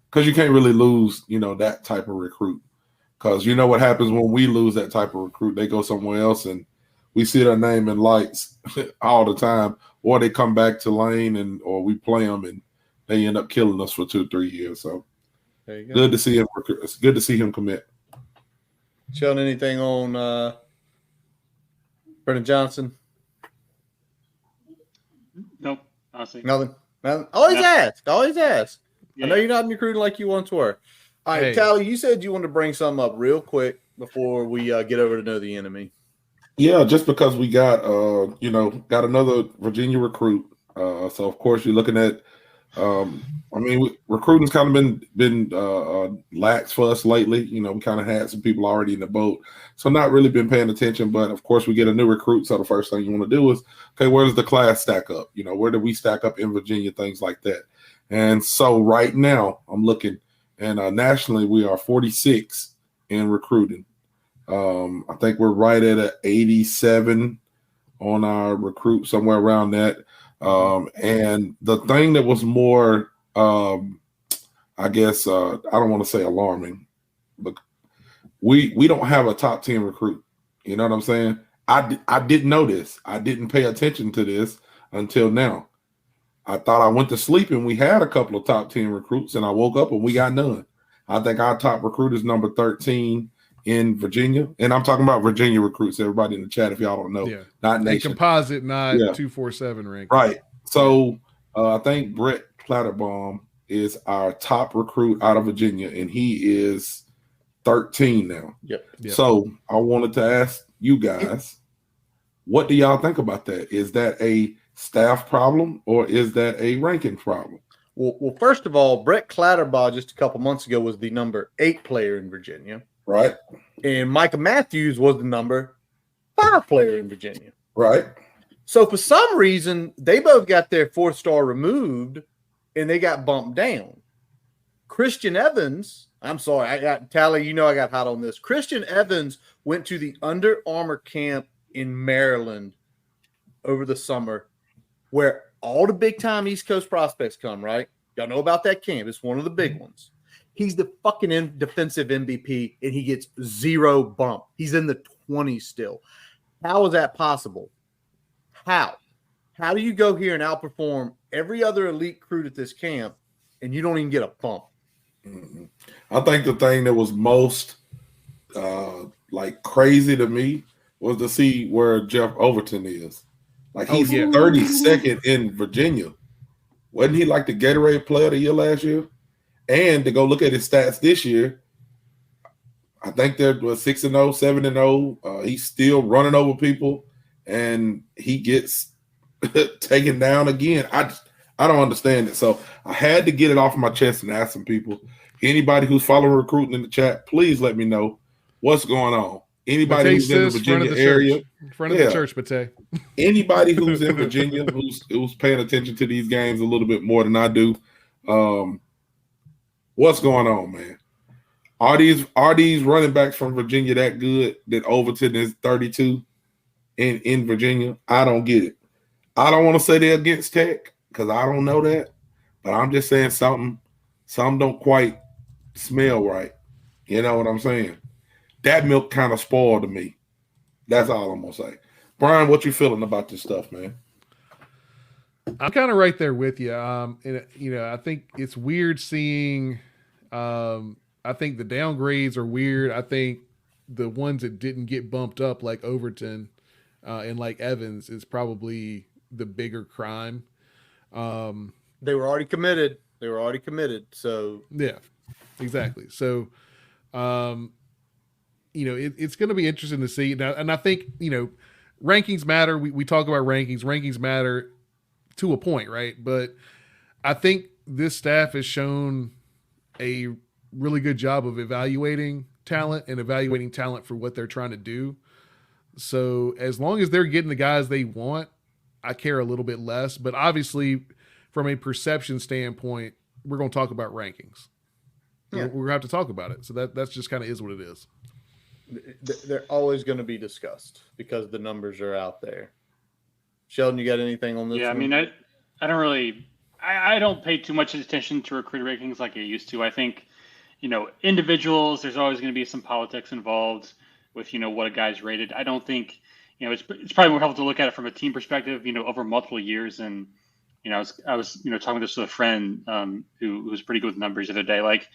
Speaker 7: Because you can't really lose, that type of recruit. Because you know what happens when we lose that type of recruit, they go somewhere else and we see their name in lights all the time, or they come back to Lane or we play them and they end up killing us for 2 or 3 years. So good to see him. It's good to see him commit.
Speaker 3: Sheldon, anything on Brennan Johnson?
Speaker 8: Nope, honestly.
Speaker 3: Nothing. Always ask.
Speaker 8: Yeah.
Speaker 3: I know you're not recruiting like you once were. All right,
Speaker 4: Hey.
Speaker 3: Tally, you said you wanted to bring something up real quick before we get over to know the enemy.
Speaker 7: Yeah, just because we got another Virginia recruit. So of course you're looking at I mean, recruiting's kind of been lax for us lately. You know, we kind of had some people already in the boat, so not really been paying attention. But of course, we get a new recruit, so the first thing you want to do is, okay, where does the class stack up? You know, where do we stack up in Virginia? Things like that. And so right now, I'm looking, and nationally, we are 46 in recruiting. I think we're right at an 87 on our recruit, somewhere around that. And the thing that was more, I guess, I don't want to say alarming, but we don't have a top 10 recruit. You know what I'm saying? I didn't know this. I didn't pay attention to this until now. I thought I went to sleep and we had a couple of top 10 recruits, and I woke up and we got none. I think our top recruit is number 13 in Virginia, and I'm talking about Virginia recruits. Everybody in the chat, if y'all don't know, not nation.
Speaker 4: A composite, not 247 rank.
Speaker 7: Right. So I think Brett Clatterbaum is our top recruit out of Virginia, and he is 13 now.
Speaker 3: Yep.
Speaker 7: So I wanted to ask you guys, what do y'all think about that? Is that a staff problem or is that a ranking problem?
Speaker 3: Well, first of all, Brett Clatterbaugh just a couple months ago was the number 8 player in Virginia.
Speaker 7: Right.
Speaker 3: And Micah Matthews was the number 5 player in Virginia.
Speaker 7: Right.
Speaker 3: So for some reason, they both got their 4-star removed and they got bumped down. Christian Evans, I'm sorry, I got Tally, you know I got hot on this. Christian Evans went to the Under Armour camp in Maryland over the summer where all the big-time East Coast prospects come, right? Y'all know about that camp. It's one of the big ones. He's the fucking defensive MVP, and he gets 0 bump. He's in the 20s still. How is that possible? How? How do you go here and outperform every other elite recruit at this camp, and you don't even get a bump?
Speaker 7: Mm-hmm. I think the thing that was most crazy to me was to see where Jeff Overton is. Like, he's 32nd in Virginia. Wasn't he like the Gatorade Player of the Year last year? And to go look at his stats this year, I think they're 6-0, 7-0. He's still running over people, and he gets taken down again. I don't understand it. So I had to get it off my chest and ask some people. Anybody who's following recruiting in the chat, please let me know what's going on. Anybody who's in the Virginia area,
Speaker 4: in front of the church, Matei.
Speaker 7: Anybody who's in Virginia who's paying attention to these games a little bit more than I do. What's going on, man? Are these running backs from Virginia that good that Overton is 32 in Virginia? I don't get it. I don't want to say they're against Tech because I don't know that, but I'm just saying some don't quite smell right. You know what I'm saying? That milk kind of spoiled to me. That's all I'm gonna say. Brian, what you feeling about this stuff, man?
Speaker 4: I'm kind of right there with you. And I think it's weird seeing. I think the downgrades are weird. I think the ones that didn't get bumped up, like Overton and like Evans, is probably the bigger crime.
Speaker 3: They were already committed. So
Speaker 4: yeah, exactly. So, it's going to be interesting to see now. And I think rankings matter. We talk about rankings. Rankings matter to a point, right? But I think this staff has shown a really good job of evaluating talent and evaluating talent for what they're trying to do. So as long as they're getting the guys they want, I care a little bit less. But obviously, from a perception standpoint, we're going to talk about rankings. Yeah. We're going to have to talk about it. So that's just kind of is what it is.
Speaker 3: They're always going to be discussed because the numbers are out there. Sheldon, you got anything on this?
Speaker 8: Yeah,
Speaker 3: one?
Speaker 8: I mean, I don't really – I don't pay too much attention to recruit rankings like I used to. I think, individuals, there's always going to be some politics involved with, what a guy's rated. I don't think – it's probably more helpful to look at it from a team perspective, over multiple years. And, I was talking this with a friend who was pretty good with numbers the other day. Like,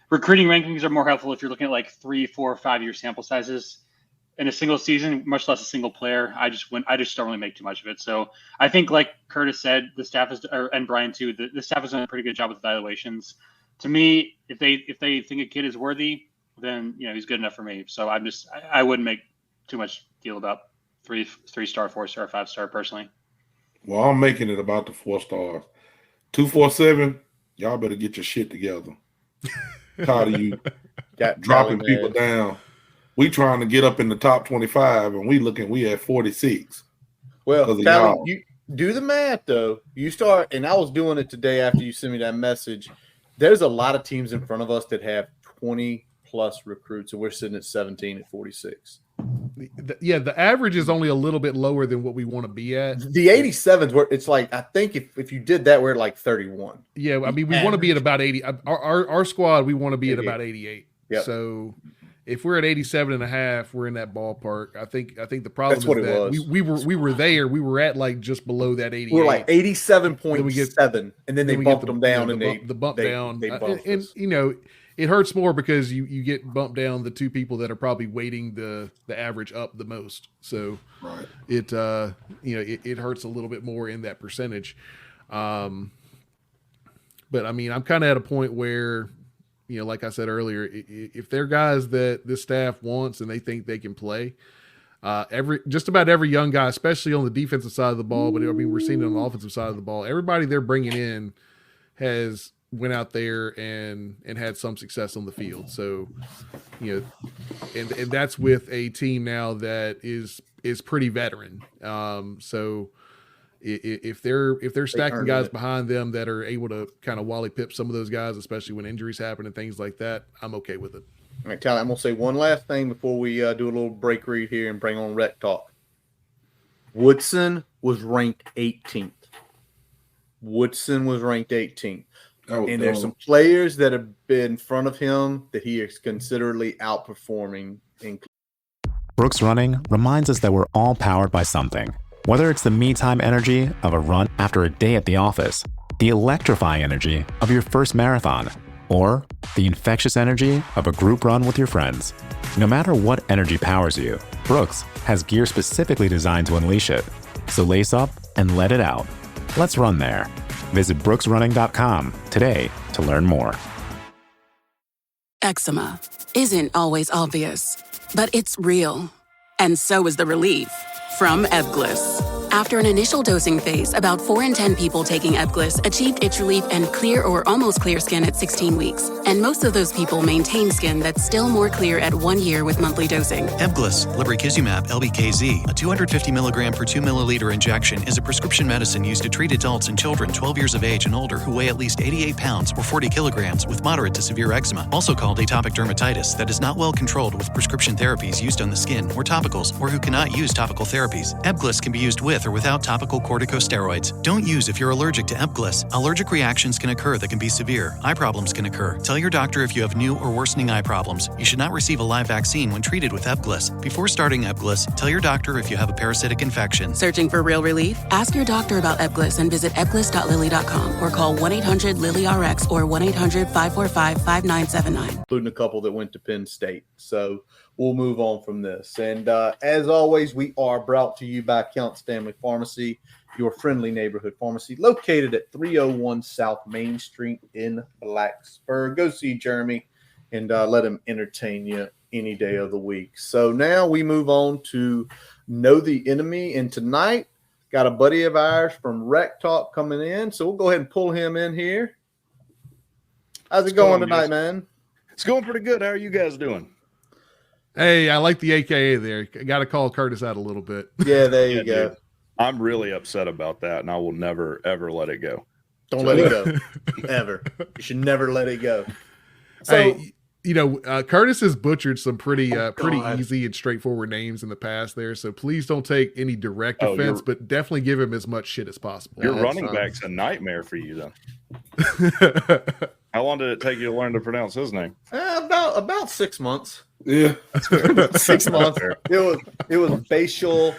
Speaker 8: recruiting rankings are more helpful if you're looking at like 3, 4, 5 year sample sizes in a single season, much less a single player. I just don't really make too much of it. So I think, like Curtis said, the staff and Brian too, the staff has done a pretty good job with evaluations. To me, if they think a kid is worthy, then he's good enough for me. So I wouldn't make too much deal about 3-star, 4-star, 5-star personally.
Speaker 7: Well, I'm making it about the 4 stars. 247, y'all better get your shit together. Tired of you
Speaker 3: Got
Speaker 7: dropping
Speaker 3: Tally,
Speaker 7: people
Speaker 3: man.
Speaker 7: down. We trying to get up in the top 25, and we at 46.
Speaker 3: Well,
Speaker 7: Because of
Speaker 3: Tally,
Speaker 7: y'all.
Speaker 3: you do the math though. You start, and I was doing it today after you sent me that message. There's a lot of teams in front of us that have 20 plus recruits, and we're sitting at 17 at 46.
Speaker 4: The average is only a little bit lower than what we want to be at.
Speaker 3: The 87s where it's like, I think if you did that, we're at like 31.
Speaker 4: Yeah, I mean, we want to be at about 80. Our squad, we want to be at about 88.
Speaker 3: Yep.
Speaker 4: So if we're at 87 and a half, we're in that ballpark. I think the problem
Speaker 3: That's what
Speaker 4: is
Speaker 3: it
Speaker 4: that
Speaker 3: was.
Speaker 4: we were there. We were at like just below that 88.
Speaker 3: We're like 87.7, and then they bumped them down,
Speaker 4: the
Speaker 3: and
Speaker 4: bump down.
Speaker 3: They bumped
Speaker 4: And
Speaker 3: us.
Speaker 4: you know, it hurts more because you get bumped down the two people that are probably weighting the average up the most. So
Speaker 7: Right.
Speaker 4: it hurts a little bit more in that percentage. But I mean, I'm kind of at a point where, like I said earlier, if they're guys that this staff wants and they think they can play, just about every young guy, especially on the defensive side of the ball, but I mean, we're seeing it on the offensive side of the ball. Everybody they're bringing in has went out there and had some success on the field. So, and that's with a team now that is pretty veteran. So if they're stacking guys behind them that are able to kind of Wally Pip some of those guys, especially when injuries happen and things like that, I'm okay with it.
Speaker 3: All right, Tally, I'm going to say one last thing before we do a little break read here and bring on WreckTalk. Woodson was ranked 18th. And there's some players that have been in front of him that he is considerably outperforming.
Speaker 9: Brooks Running reminds us that we're all powered by something. Whether it's the me-time energy of a run after a day at the office, the electrifying energy of your first marathon, or the infectious energy of a group run with your friends. No matter what energy powers you, Brooks has gear specifically designed to unleash it. So lace up and let it out. Let's run there. Visit brooksrunning.com today to learn more.
Speaker 10: Eczema isn't always obvious, but it's real. And so is the relief from Ebglyss. After an initial dosing phase, about 4 in 10 people taking Ebglyss achieved itch relief and clear or almost clear skin at 16 weeks. And most of those people maintain skin that's still more clear at 1 year with monthly dosing.
Speaker 11: Ebglyss, lebrikizumab LBKZ, a 250 milligram per 2 milliliter injection, is a prescription medicine used to treat adults and children 12 years of age and older who weigh at least 88 pounds or 40 kilograms with moderate to severe eczema, also called atopic dermatitis, that is not well controlled with prescription therapies used on the skin or topicals, or who cannot use topical therapies. Ebglyss can be used with or without topical corticosteroids. Don't use if you're allergic to Ebglyss. Allergic reactions can occur that can be severe. Eye problems can occur. Tell your doctor if you have new or worsening eye problems. You should not receive a live vaccine when treated with Ebglyss. Before starting Ebglyss, tell your doctor if you have a parasitic infection.
Speaker 10: Searching for real relief? Ask your doctor about Ebglyss and visit ebglyss.lilly.com or call 1-800-LILY-RX or 1-800-545-5979.
Speaker 3: Including a couple that went to Penn State. So we'll move on from this. And as always, we are brought to you by Count Stanley Pharmacy, your friendly neighborhood pharmacy located at 301 South Main Street in Blacksburg. Go see Jeremy and let him entertain you any day of the week. So now we move on to Know the Enemy. And tonight, got a buddy of ours from WreckTalk coming in. So we'll go ahead and pull him in here. How's it going tonight, man?
Speaker 12: It's going pretty good. How are you guys doing?
Speaker 4: Hey, I like the AKA there. Got to call Curtis out a little bit.
Speaker 3: Yeah, there you go.
Speaker 12: Dude, I'm really upset about that, and I will never, ever let it go.
Speaker 3: Don't let it go. Ever. You should never let it go. So,
Speaker 4: hey, Curtis has butchered some pretty easy and straightforward names in the past there, so please don't take any direct offense, but definitely give him as much shit as possible.
Speaker 12: Your running back's a nightmare for you, then. How long did it take you to learn to pronounce his name?
Speaker 3: About 6 months.
Speaker 7: Yeah.
Speaker 3: 6 months. It was facial.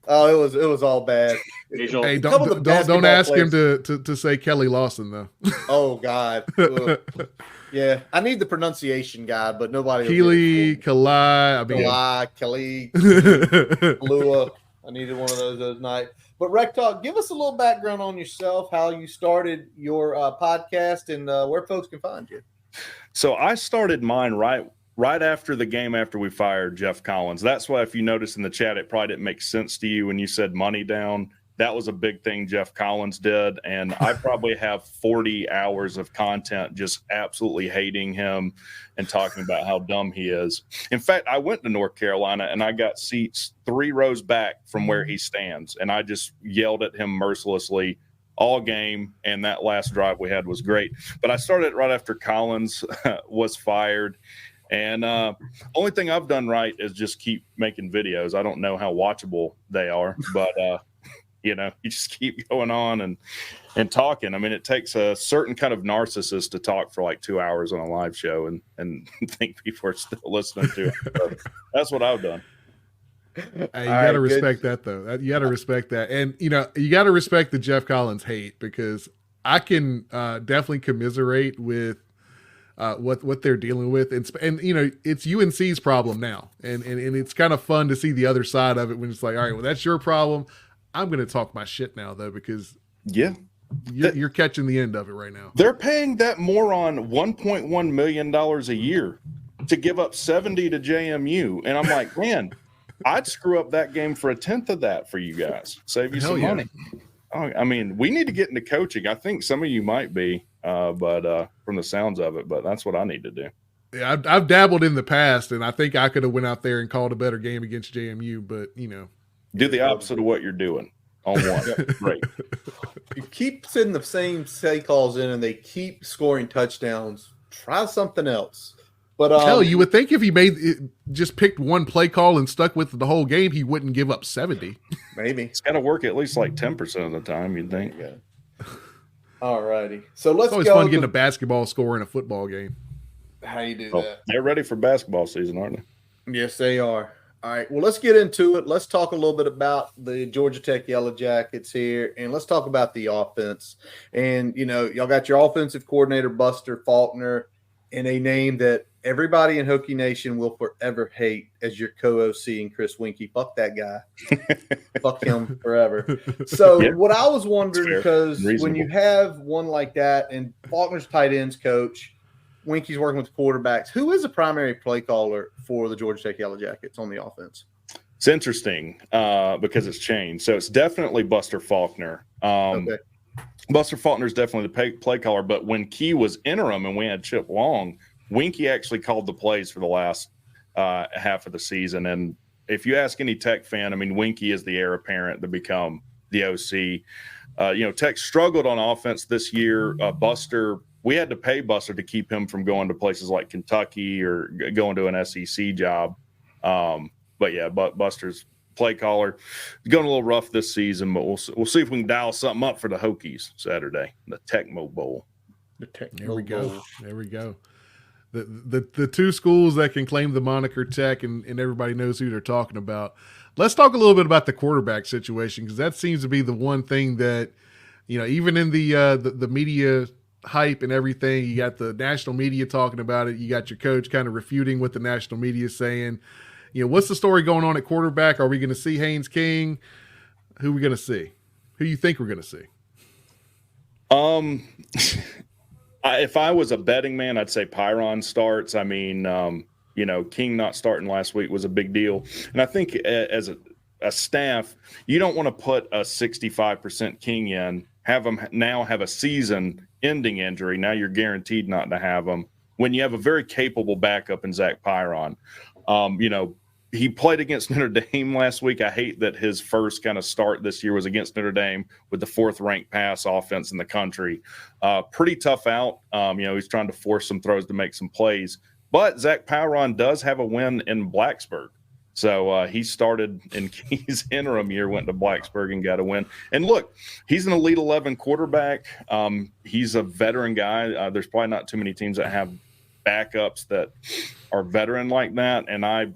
Speaker 3: Oh, it was all bad.
Speaker 4: Hey, don't ask him to say Kelly Lawson though.
Speaker 3: Oh God. Yeah, I need the pronunciation guide, but nobody.
Speaker 4: Kelly, Kelly,
Speaker 3: Lua. I needed one of those night. But WreckTalk, give us a little background on yourself, how you started your podcast, and where folks can find you.
Speaker 12: So I started mine right after the game after we fired Jeff Collins. That's why, if you notice in the chat, it probably didn't make sense to you when you said money down that was a big thing Jeff Collins did. And I probably have 40 hours of content just absolutely hating him and talking about how dumb he is. In fact, I went to North Carolina and I got seats 3 rows back from where he stands. And I just yelled at him mercilessly all game. And that last drive we had was great. But I started right after Collins was fired. And only thing I've done right is just keep making videos. I don't know how watchable they are, but you just keep going on and talking. I mean, it takes a certain kind of narcissist to talk for like 2 hours on a live show and think people are still listening to it. So that's what I've done.
Speaker 4: Hey, you got to respect that, though. You got to respect that. And, you got to respect the Jeff Collins hate, because I can definitely commiserate with what they're dealing with. And it's UNC's problem now. And it's kind of fun to see the other side of it when it's like, all right, well, that's your problem. I'm going to talk my shit now, though, because you're catching the end of it right now.
Speaker 12: They're paying that moron $1.1 million a year to give up 70 to JMU. And I'm like, man, I'd screw up that game for 1/10 of that for you guys. Save you some money. I mean, we need to get into coaching. I think some of you might be, but from the sounds of it, but that's what I need to do.
Speaker 4: Yeah, I've dabbled in the past, and I think I could have went out there and called a better game against JMU, but
Speaker 12: do the opposite of what you're doing on one. Right.
Speaker 3: You keep sending the same play calls in, and they keep scoring touchdowns. Try something else. But
Speaker 4: hell, you would think if he just picked one play call and stuck with it the whole game, he wouldn't give up 70.
Speaker 3: Maybe
Speaker 12: it's got to work at least like 10% of the time. You'd think.
Speaker 3: Yeah. All righty. So let's go.
Speaker 4: It's always fun getting a basketball score in a football game.
Speaker 3: How you do that?
Speaker 12: They're ready for basketball season, aren't they?
Speaker 3: Yes, they are. All right. Well, let's get into it. Let's talk a little bit about the Georgia Tech Yellow Jackets here, and let's talk about the offense. And y'all got your offensive coordinator Buster Faulkner, and a name that everybody in Hokie Nation will forever hate as your co-OC and Chris Winkie. Fuck that guy. Fuck him forever. So what I was wondering, because when you have one like that, and Faulkner's tight ends coach, Winkie's working with quarterbacks, who is a primary play caller for the Georgia Tech Yellow Jackets on the offense?
Speaker 12: It's interesting because it's changed. So it's definitely Buster Faulkner. Okay. Buster Faulkner is definitely the play caller, but when Key was interim and we had Chip Long, Winkie actually called the plays for the last half of the season. And if you ask any Tech fan, I mean, Winkie is the heir apparent to become the OC. Tech struggled on offense this year. Buster, we had to pay Buster to keep him from going to places like Kentucky or going to an SEC job. But Buster's play caller going a little rough this season, but we'll see if we can dial something up for the Hokies Saturday, the Tecmo Bowl.
Speaker 4: There we go. The two schools that can claim the moniker Tech, and everybody knows who they're talking about. Let's talk a little bit about the quarterback situation, because that seems to be the one thing that, even in the media hype and everything, you got the national media talking about it. You got your coach kind of refuting what the national media is saying. What's the story going on at quarterback? Are we going to see Haynes King? Who are we going to see? Who you think we're going to see?
Speaker 12: If I was a betting man, I'd say Pyron starts. I mean, King not starting last week was a big deal. And I think as a staff, you don't want to put a 65% King in, have him now have a season-ending injury. Now you're guaranteed not to have him when you have a very capable backup in Zach Pyron. He played against Notre Dame last week. I hate that his first kind of start this year was against Notre Dame with the 4th-ranked pass offense in the country. Pretty tough out. He's trying to force some throws to make some plays. But Zach Pyron does have a win in Blacksburg. So he started in his interim year, went to Blacksburg and got a win. And look, he's an Elite 11 quarterback. He's a veteran guy. There's probably not too many teams that have backups that are veteran like that, and I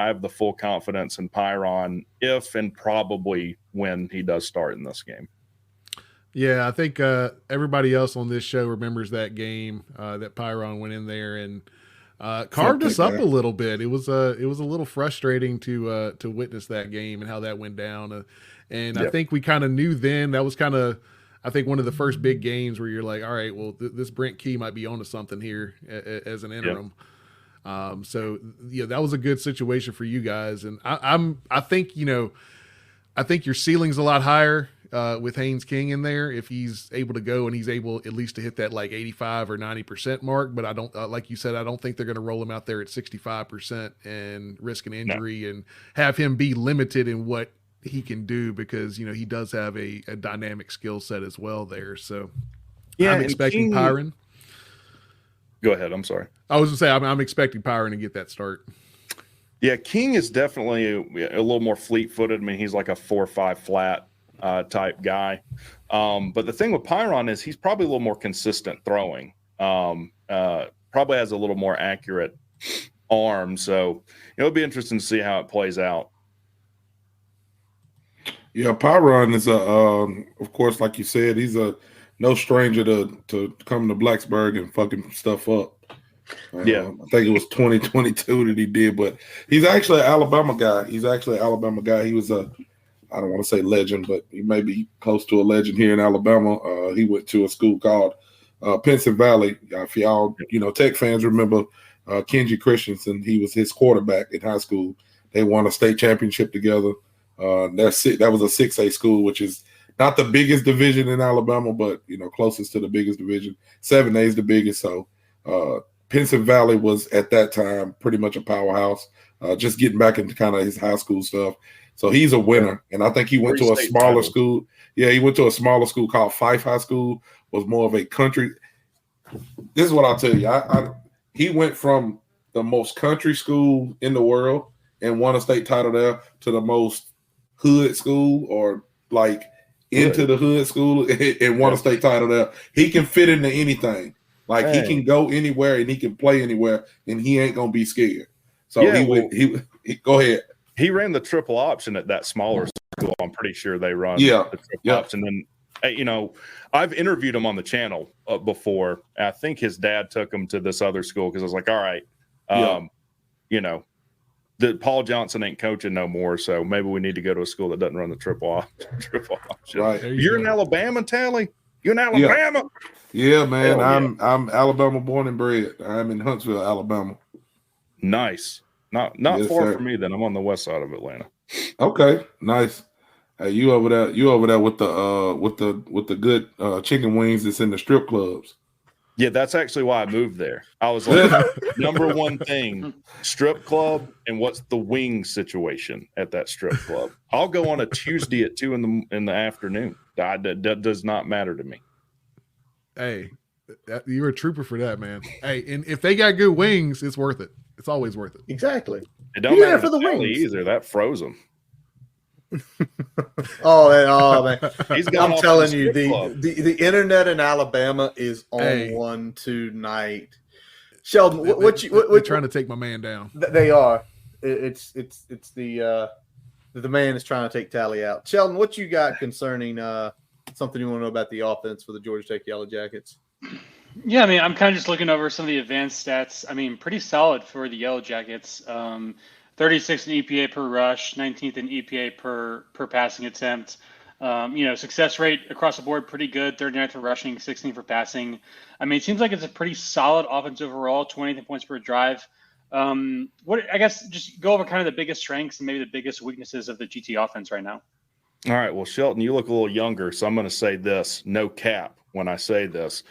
Speaker 12: have the full confidence in Pyron if and probably when he does start in this game.
Speaker 4: Yeah, I think everybody else on this show remembers that game that Pyron went in there and carved us up a little bit. It was a little frustrating to witness that game and how that went down. I think we kind of knew then. That was kind of, I think, one of the first big games where you're like, all right, well, this Brent Key might be onto something here as an interim. That was a good situation for you guys. And I think your ceiling's a lot higher with Haynes King in there if he's able to go and he's able at least to hit that like 85 or 90% mark. But I don't, like you said, I don't think they're going to roll him out there at 65% and risk an injury and have him be limited in what he can do because, he does have a dynamic skill set as well there. So I'm expecting Pyron.
Speaker 12: Go ahead. I'm sorry.
Speaker 4: I was going to say, I'm expecting Pyron to get that start.
Speaker 12: Yeah, King is definitely a little more fleet-footed. I mean, he's like a 4-5 flat type guy. But the thing with Pyron is he's probably a little more consistent throwing. Probably has a little more accurate arm. So it'll be interesting to see how it plays out.
Speaker 7: Yeah, Pyron is of course, like you said, he's no stranger to coming to Blacksburg and fucking stuff up. I think it was 2022 that he did, but he's actually an Alabama guy. He was I don't want to say legend, but he may be close to a legend here in Alabama. He went to a school called Pinson Valley. If y'all, Tech fans remember Kenji Christensen, he was his quarterback in high school. They won a state championship together. That was a 6A school, which is not the biggest division in Alabama, but closest to the biggest division. 7A is the biggest. So Pinson Valley was at that time pretty much a powerhouse. Just getting back into kind of his high school stuff. So he's a winner, and I think he went to a smaller school. Yeah, he went to a smaller school called Fife High School. Was more of a country. This is what I'll tell you. He went from the most country school in the world and won a state title there to the most hood school or like into the hood school and won a state title there. He can fit into anything. Like he can go anywhere and he can play anywhere and he ain't gonna be scared. So he go ahead.
Speaker 12: He ran the triple option at that smaller school. I'm pretty sure they run the triple option. And I've interviewed him on the channel before. I think his dad took him to this other school because I was like, all right, that Paul Johnson ain't coaching no more, so maybe we need to go to a school that doesn't run the triple option.
Speaker 7: Right.
Speaker 12: You're in Alabama, Tally? You're in Alabama?
Speaker 7: Yeah, man. I'm Alabama born and bred. I'm in Huntsville, Alabama.
Speaker 12: Nice. Not far from me then. I'm on the west side of Atlanta.
Speaker 7: Okay, nice. Hey, you over there with the good chicken wings that's in the strip clubs.
Speaker 12: Yeah, that's actually why I moved there. I was like, number one thing, strip club, and what's the wing situation at that strip club? I'll go on a Tuesday at 2 in the afternoon. That does not matter to me.
Speaker 4: Hey, you're a trooper for that, man. Hey, and if they got good wings, it's worth it. It's always worth it.
Speaker 3: Exactly.
Speaker 12: It don't matter for the wings either. That froze them.
Speaker 3: Oh man! I'm telling you,
Speaker 12: club.
Speaker 3: the internet in Alabama is on one tonight. Sheldon, what
Speaker 4: trying to take my man down?
Speaker 3: They are. It's the man is trying to take Tally out. Sheldon, what you got concerning something you want to know about the offense for the Georgia Tech Yellow Jackets?
Speaker 8: Yeah, I mean, I'm kind of just looking over some of the advanced stats. I mean, pretty solid for the Yellow Jackets. 36 in EPA per rush, 19th in EPA per passing attempt. Success rate across the board pretty good. 39th for rushing, 16th for passing. I mean, it seems like it's a pretty solid offense overall. 20th points per drive. I guess just go over kind of the biggest strengths and maybe the biggest weaknesses of the GT offense right now.
Speaker 12: All right. Well, Shelton, you look a little younger, so I'm going to say this. No cap when I say this.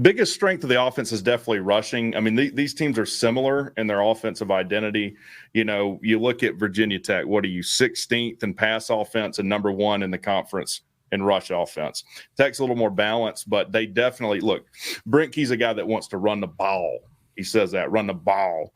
Speaker 12: Biggest strength of the offense is definitely rushing. I mean, these teams are similar in their offensive identity. You look at Virginia Tech. What are you, 16th in pass offense and number 1 in the conference in rush offense? Tech's a little more balanced, but they definitely look. Brinke's a guy that wants to run the ball. He says that, run the ball.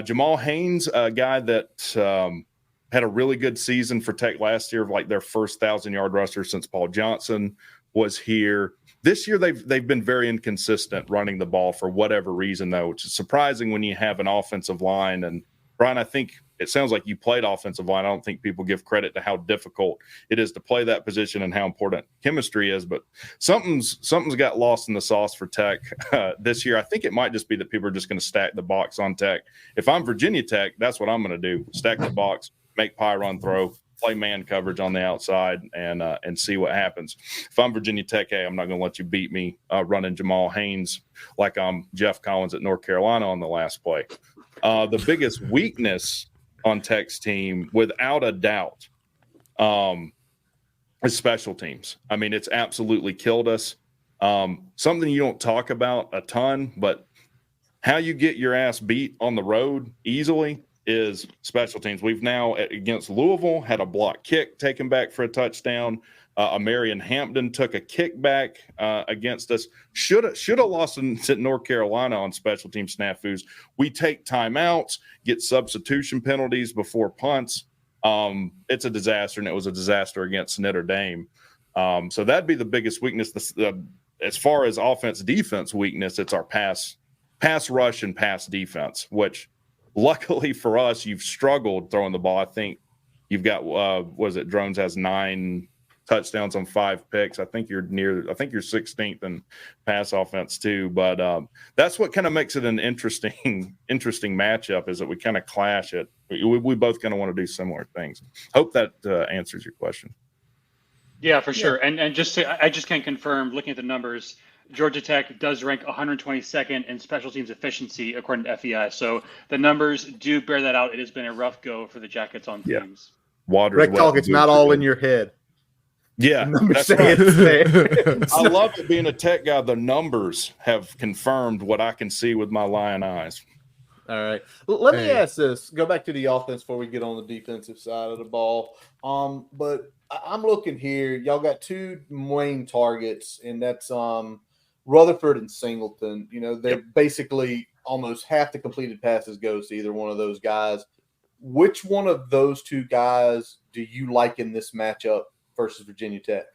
Speaker 12: Jamal Haynes, a guy that had a really good season for Tech last year, like their first 1,000-yard rusher since Paul Johnson was here. This year, they've been very inconsistent running the ball for whatever reason, though, which is surprising when you have an offensive line. And, Brian, I think it sounds like you played offensive line. I don't think people give credit to how difficult it is to play that position and how important chemistry is. But something's got lost in the sauce for Tech this year. I think it might just be that people are just going to stack the box on Tech. If I'm Virginia Tech, that's what I'm going to do, stack the box, make Pyron throw, play man coverage on the outside and see what happens. If I'm Virginia Tech, hey, I'm not going to let you beat me running Jamal Haynes like I'm Jeff Collins at North Carolina on the last play. The biggest weakness on Tech's team, without a doubt, is special teams. I mean, it's absolutely killed us. Something you don't talk about a ton, but how you get your ass beat on the road easily is special teams. We've now, against Louisville, had a block kick taken back for a touchdown. Marion Hampton took a kickback against us. Should have lost to North Carolina on special team snafus. We take timeouts, get substitution penalties before punts. It's a disaster, and it was a disaster against Notre Dame. So that'd be the biggest weakness. As far as offense-defense weakness, it's our pass rush and pass defense, which luckily for us, you've struggled throwing the ball. I think you've got, Drones has 9 touchdowns on 5 picks. I think you're 16th in pass offense too. But that's what kind of makes it an interesting matchup, is that we kind of clash it. We both kind of want to do similar things. Hope that answers your question.
Speaker 8: Yeah, for sure. And I just can confirm, looking at the numbers, Georgia Tech does rank 122nd in special teams efficiency according to FEI. So the numbers do bear that out. It has been a rough go for the Jackets on teams.
Speaker 3: WreckTalk, it's not all in your head.
Speaker 12: Yeah,
Speaker 3: that's right.
Speaker 12: I love it being a Tech guy. The numbers have confirmed what I can see with my lion eyes.
Speaker 3: All right. Let me ask this. Go back to the offense before we get on the defensive side of the ball. But I'm looking here. Y'all got 2 main targets, and that's Rutherford and Singleton. You know, they're basically almost half the completed passes goes to either one of those guys. Which one of those 2 guys do you like in this matchup versus Virginia Tech?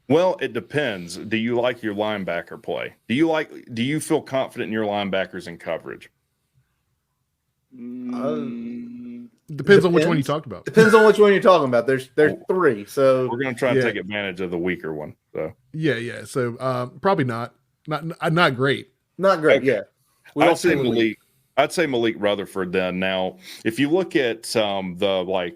Speaker 12: Well, it depends. Do you like your linebacker play? Do you feel confident in your linebackers in coverage?
Speaker 4: Depends on which one you talked about.
Speaker 3: Depends on which one you're talking about. There's 3, so
Speaker 12: we're going to try and take advantage of the weaker one. So
Speaker 4: yeah. So probably not great.
Speaker 3: Not great.
Speaker 12: Okay.
Speaker 3: Yeah.
Speaker 12: I'd say Malik Rutherford. Then now, if you look at the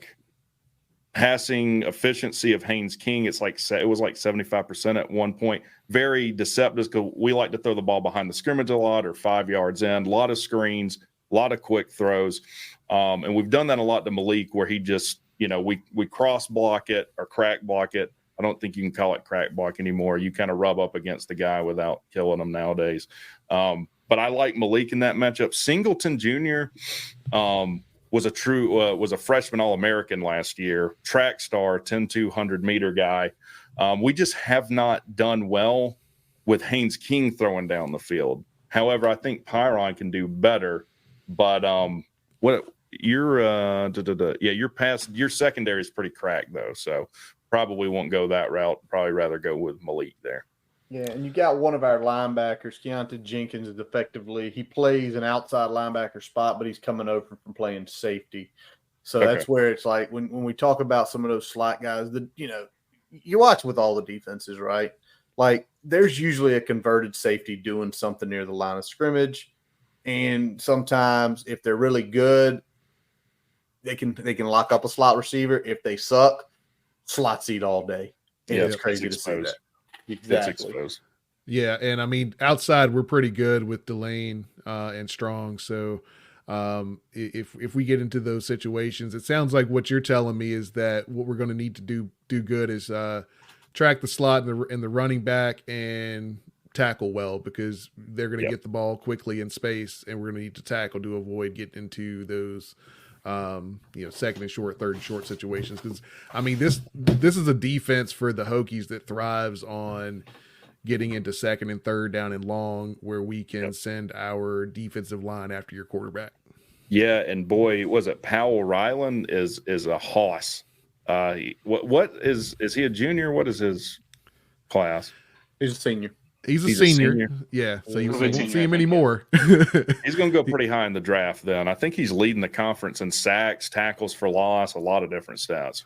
Speaker 12: passing efficiency of Haynes King, it was like 75% at one point. Very deceptive, because we like to throw the ball behind the scrimmage a lot or 5 yards in. A lot of screens, a lot of quick throws. And we've done that a lot to Malik, where he just, we cross block it or crack block it. I don't think you can call it crack block anymore. You kind of rub up against the guy without killing him nowadays. But I like Malik in that matchup. Singleton Jr. Was a freshman All-American last year, track star, 10-200 meter guy. We just have not done well with Haynes King throwing down the field. However, I think Pyron can do better. But your secondary is pretty cracked though, so probably won't go that route. Probably rather go with Malik there.
Speaker 3: Yeah, and you got one of our linebackers, Keontae Jenkins, is effectively, he plays an outside linebacker spot, but he's coming over from playing safety. So that's where it's like when we talk about some of those slot guys, you watch with all the defenses, right? Like there's usually a converted safety doing something near the line of scrimmage. And sometimes if they're really good, they can lock up a slot receiver. If they suck, slot seat all day. And it's crazy to see that. Exactly.
Speaker 4: Yeah, and I mean outside we're pretty good with Delane and Strong. So if we get into those situations, it sounds like what you're telling me is that what we're going to need to do good is track the slot and the running back and tackle well, because they're going to get the ball quickly in space, and we're going to need to tackle to avoid getting into those second and short, third and short situations. Because I mean, this is a defense for the Hokies that thrives on getting into second and third down and long, where we can send our defensive line after your quarterback.
Speaker 12: Yeah, and boy, was it Powell Ryland is a hoss. What is he a junior? What is his class?
Speaker 3: He's a senior.
Speaker 4: He's a senior. Yeah, so you won't see him anymore.
Speaker 12: He's going to go pretty high in the draft then. I think he's leading the conference in sacks, tackles for loss, a lot of different stats.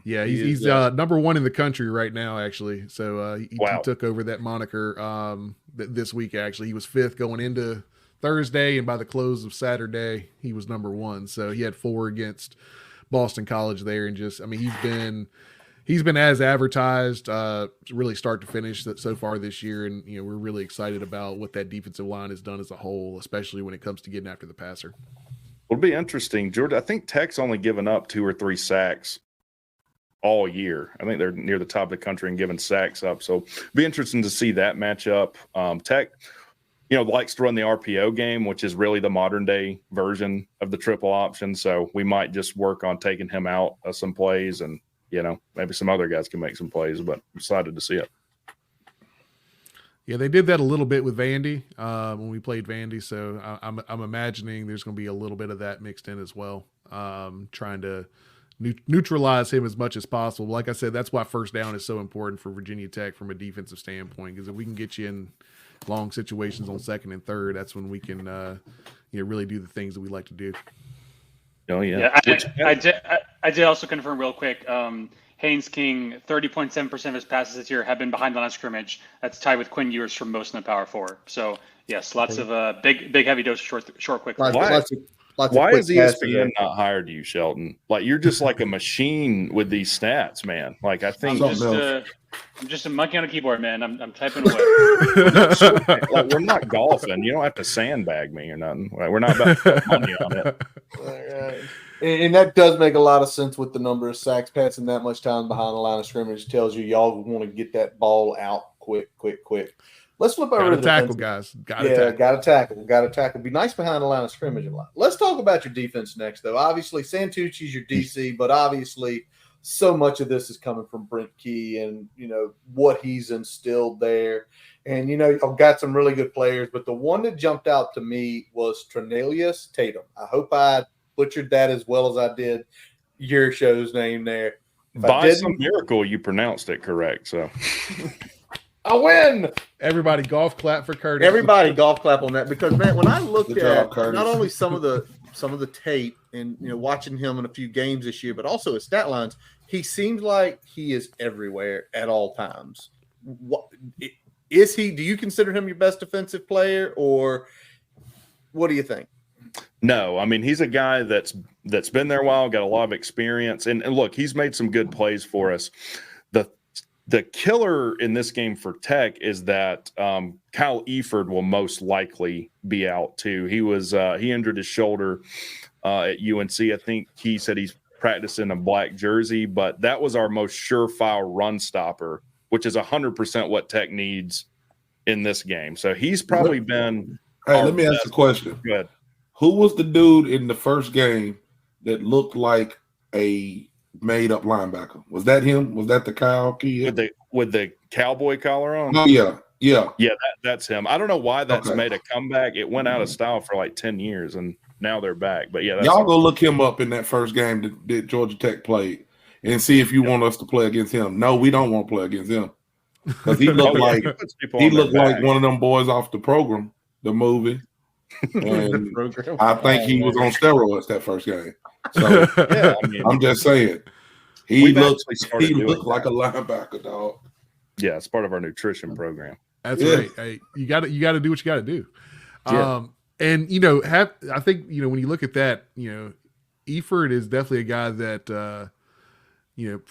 Speaker 4: Yeah, he's number 1 in the country right now, actually. So he took over that moniker this week, actually. He was 5th going into Thursday, and by the close of Saturday, he was number 1. So he had 4 against Boston College there, and just, I mean, he's been as advertised, really start to finish so far this year. And, we're really excited about what that defensive line has done as a whole, especially when it comes to getting after the passer.
Speaker 12: It'll be interesting. Georgia, I think Tech's only given up 2 or 3 sacks all year. I think they're near the top of the country in giving sacks up. So be interesting to see that matchup. Tech, likes to run the RPO game, which is really the modern day version of the triple option. So we might just work on taking him out of some plays, and maybe some other guys can make some plays. But I'm excited to see it.
Speaker 4: Yeah, they did that a little bit with Vandy when we played Vandy. So I'm imagining there's going to be a little bit of that mixed in as well, trying to neutralize him as much as possible. Like I said, that's why first down is so important for Virginia Tech from a defensive standpoint, because if we can get you in long situations on second and third, that's when we can really do the things that we like to do.
Speaker 12: Oh yeah.
Speaker 8: I did also confirm real quick. Haynes King, 30.7% of his passes this year have been behind the line of scrimmage. That's tied with Quinn Ewers for most in the Power Four. So yes, lots of big heavy dose short quick.
Speaker 12: Why is ESPN not hired you, Shelton? Like, you're just like a machine with these stats, man. Like, I think
Speaker 8: I'm just a monkey on a keyboard, man. I'm typing away.
Speaker 12: Like, we're not golfing. You don't have to sandbag me or nothing. We're not about to put money on it.
Speaker 3: And that does make a lot of sense with the number of sacks. Passing that much time behind the line of scrimmage tells you y'all want to get that ball out quick. Let's flip over to the
Speaker 4: tackle, guys. Got
Speaker 3: to tackle. Be nice behind the line of scrimmage a lot. Let's talk about your defense next, though. Obviously, Santucci's your DC, but obviously so much of this is coming from Brent Key and, what he's instilled there. And, I've got some really good players, but the one that jumped out to me was Trinelius Tatum. I hope I butchered that as well as I did your show's name there.
Speaker 12: By some miracle, you pronounced it correct, so...
Speaker 3: I win.
Speaker 4: Everybody golf clap for Curtis.
Speaker 3: Everybody golf clap on that, because man, when I looked at not only some of the tape and watching him in a few games this year, but also his stat lines, he seems like he is everywhere at all times. What is he? Do you consider him your best defensive player, or what do you think?
Speaker 12: No, I mean, he's a guy that's been there a while, got a lot of experience, and look, he's made some good plays for us. The killer in this game for Tech is that Kyle Eford will most likely be out too. He injured his shoulder at UNC. I think he said he's practicing a black jersey, but that was our most surefire run stopper, which is 100% what Tech needs in this game. So he's probably been.
Speaker 7: Hey, let me ask a question.
Speaker 12: Go ahead.
Speaker 7: Who was the dude in the first game that looked like a made up linebacker? Was that him? Was that the Kyle kid
Speaker 12: with the cowboy collar on?
Speaker 7: Oh yeah.
Speaker 12: That's him. I don't know why that's made a comeback. It went out of style for like 10 years, and now they're back. But yeah,
Speaker 7: y'all go look him up in that first game that Georgia Tech played, and see if you want us to play against him. No, we don't want to play against him, because he looked like one of them boys off the program, the movie. And I think he was on steroids that first game. So I'm just saying, he looked like a linebacker, dog.
Speaker 12: Yeah, it's part of our nutrition program.
Speaker 4: That's right. Hey, you got to do what you got to do.
Speaker 12: Yeah.
Speaker 4: And I think when you look at that, Eford is definitely a guy that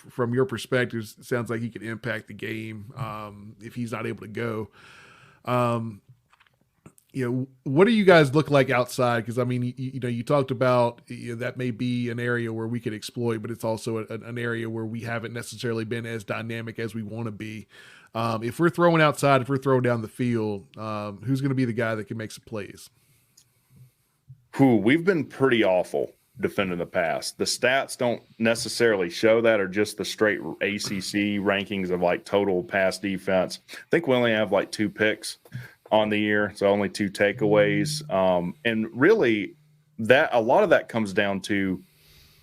Speaker 4: from your perspective, sounds like he could impact the game if he's not able to go. What do you guys look like outside? Because I mean, you talked about that may be an area where we could exploit, but it's also an area where we haven't necessarily been as dynamic as we want to be. If we're throwing outside, if we're throwing down the field, who's going to be the guy that can make some plays?
Speaker 12: We've been pretty awful defending the pass. The stats don't necessarily show that, or just the straight ACC rankings of like total pass defense. I think we only have like 2 picks on the year, so only 2 takeaways. And really, that a lot of that comes down to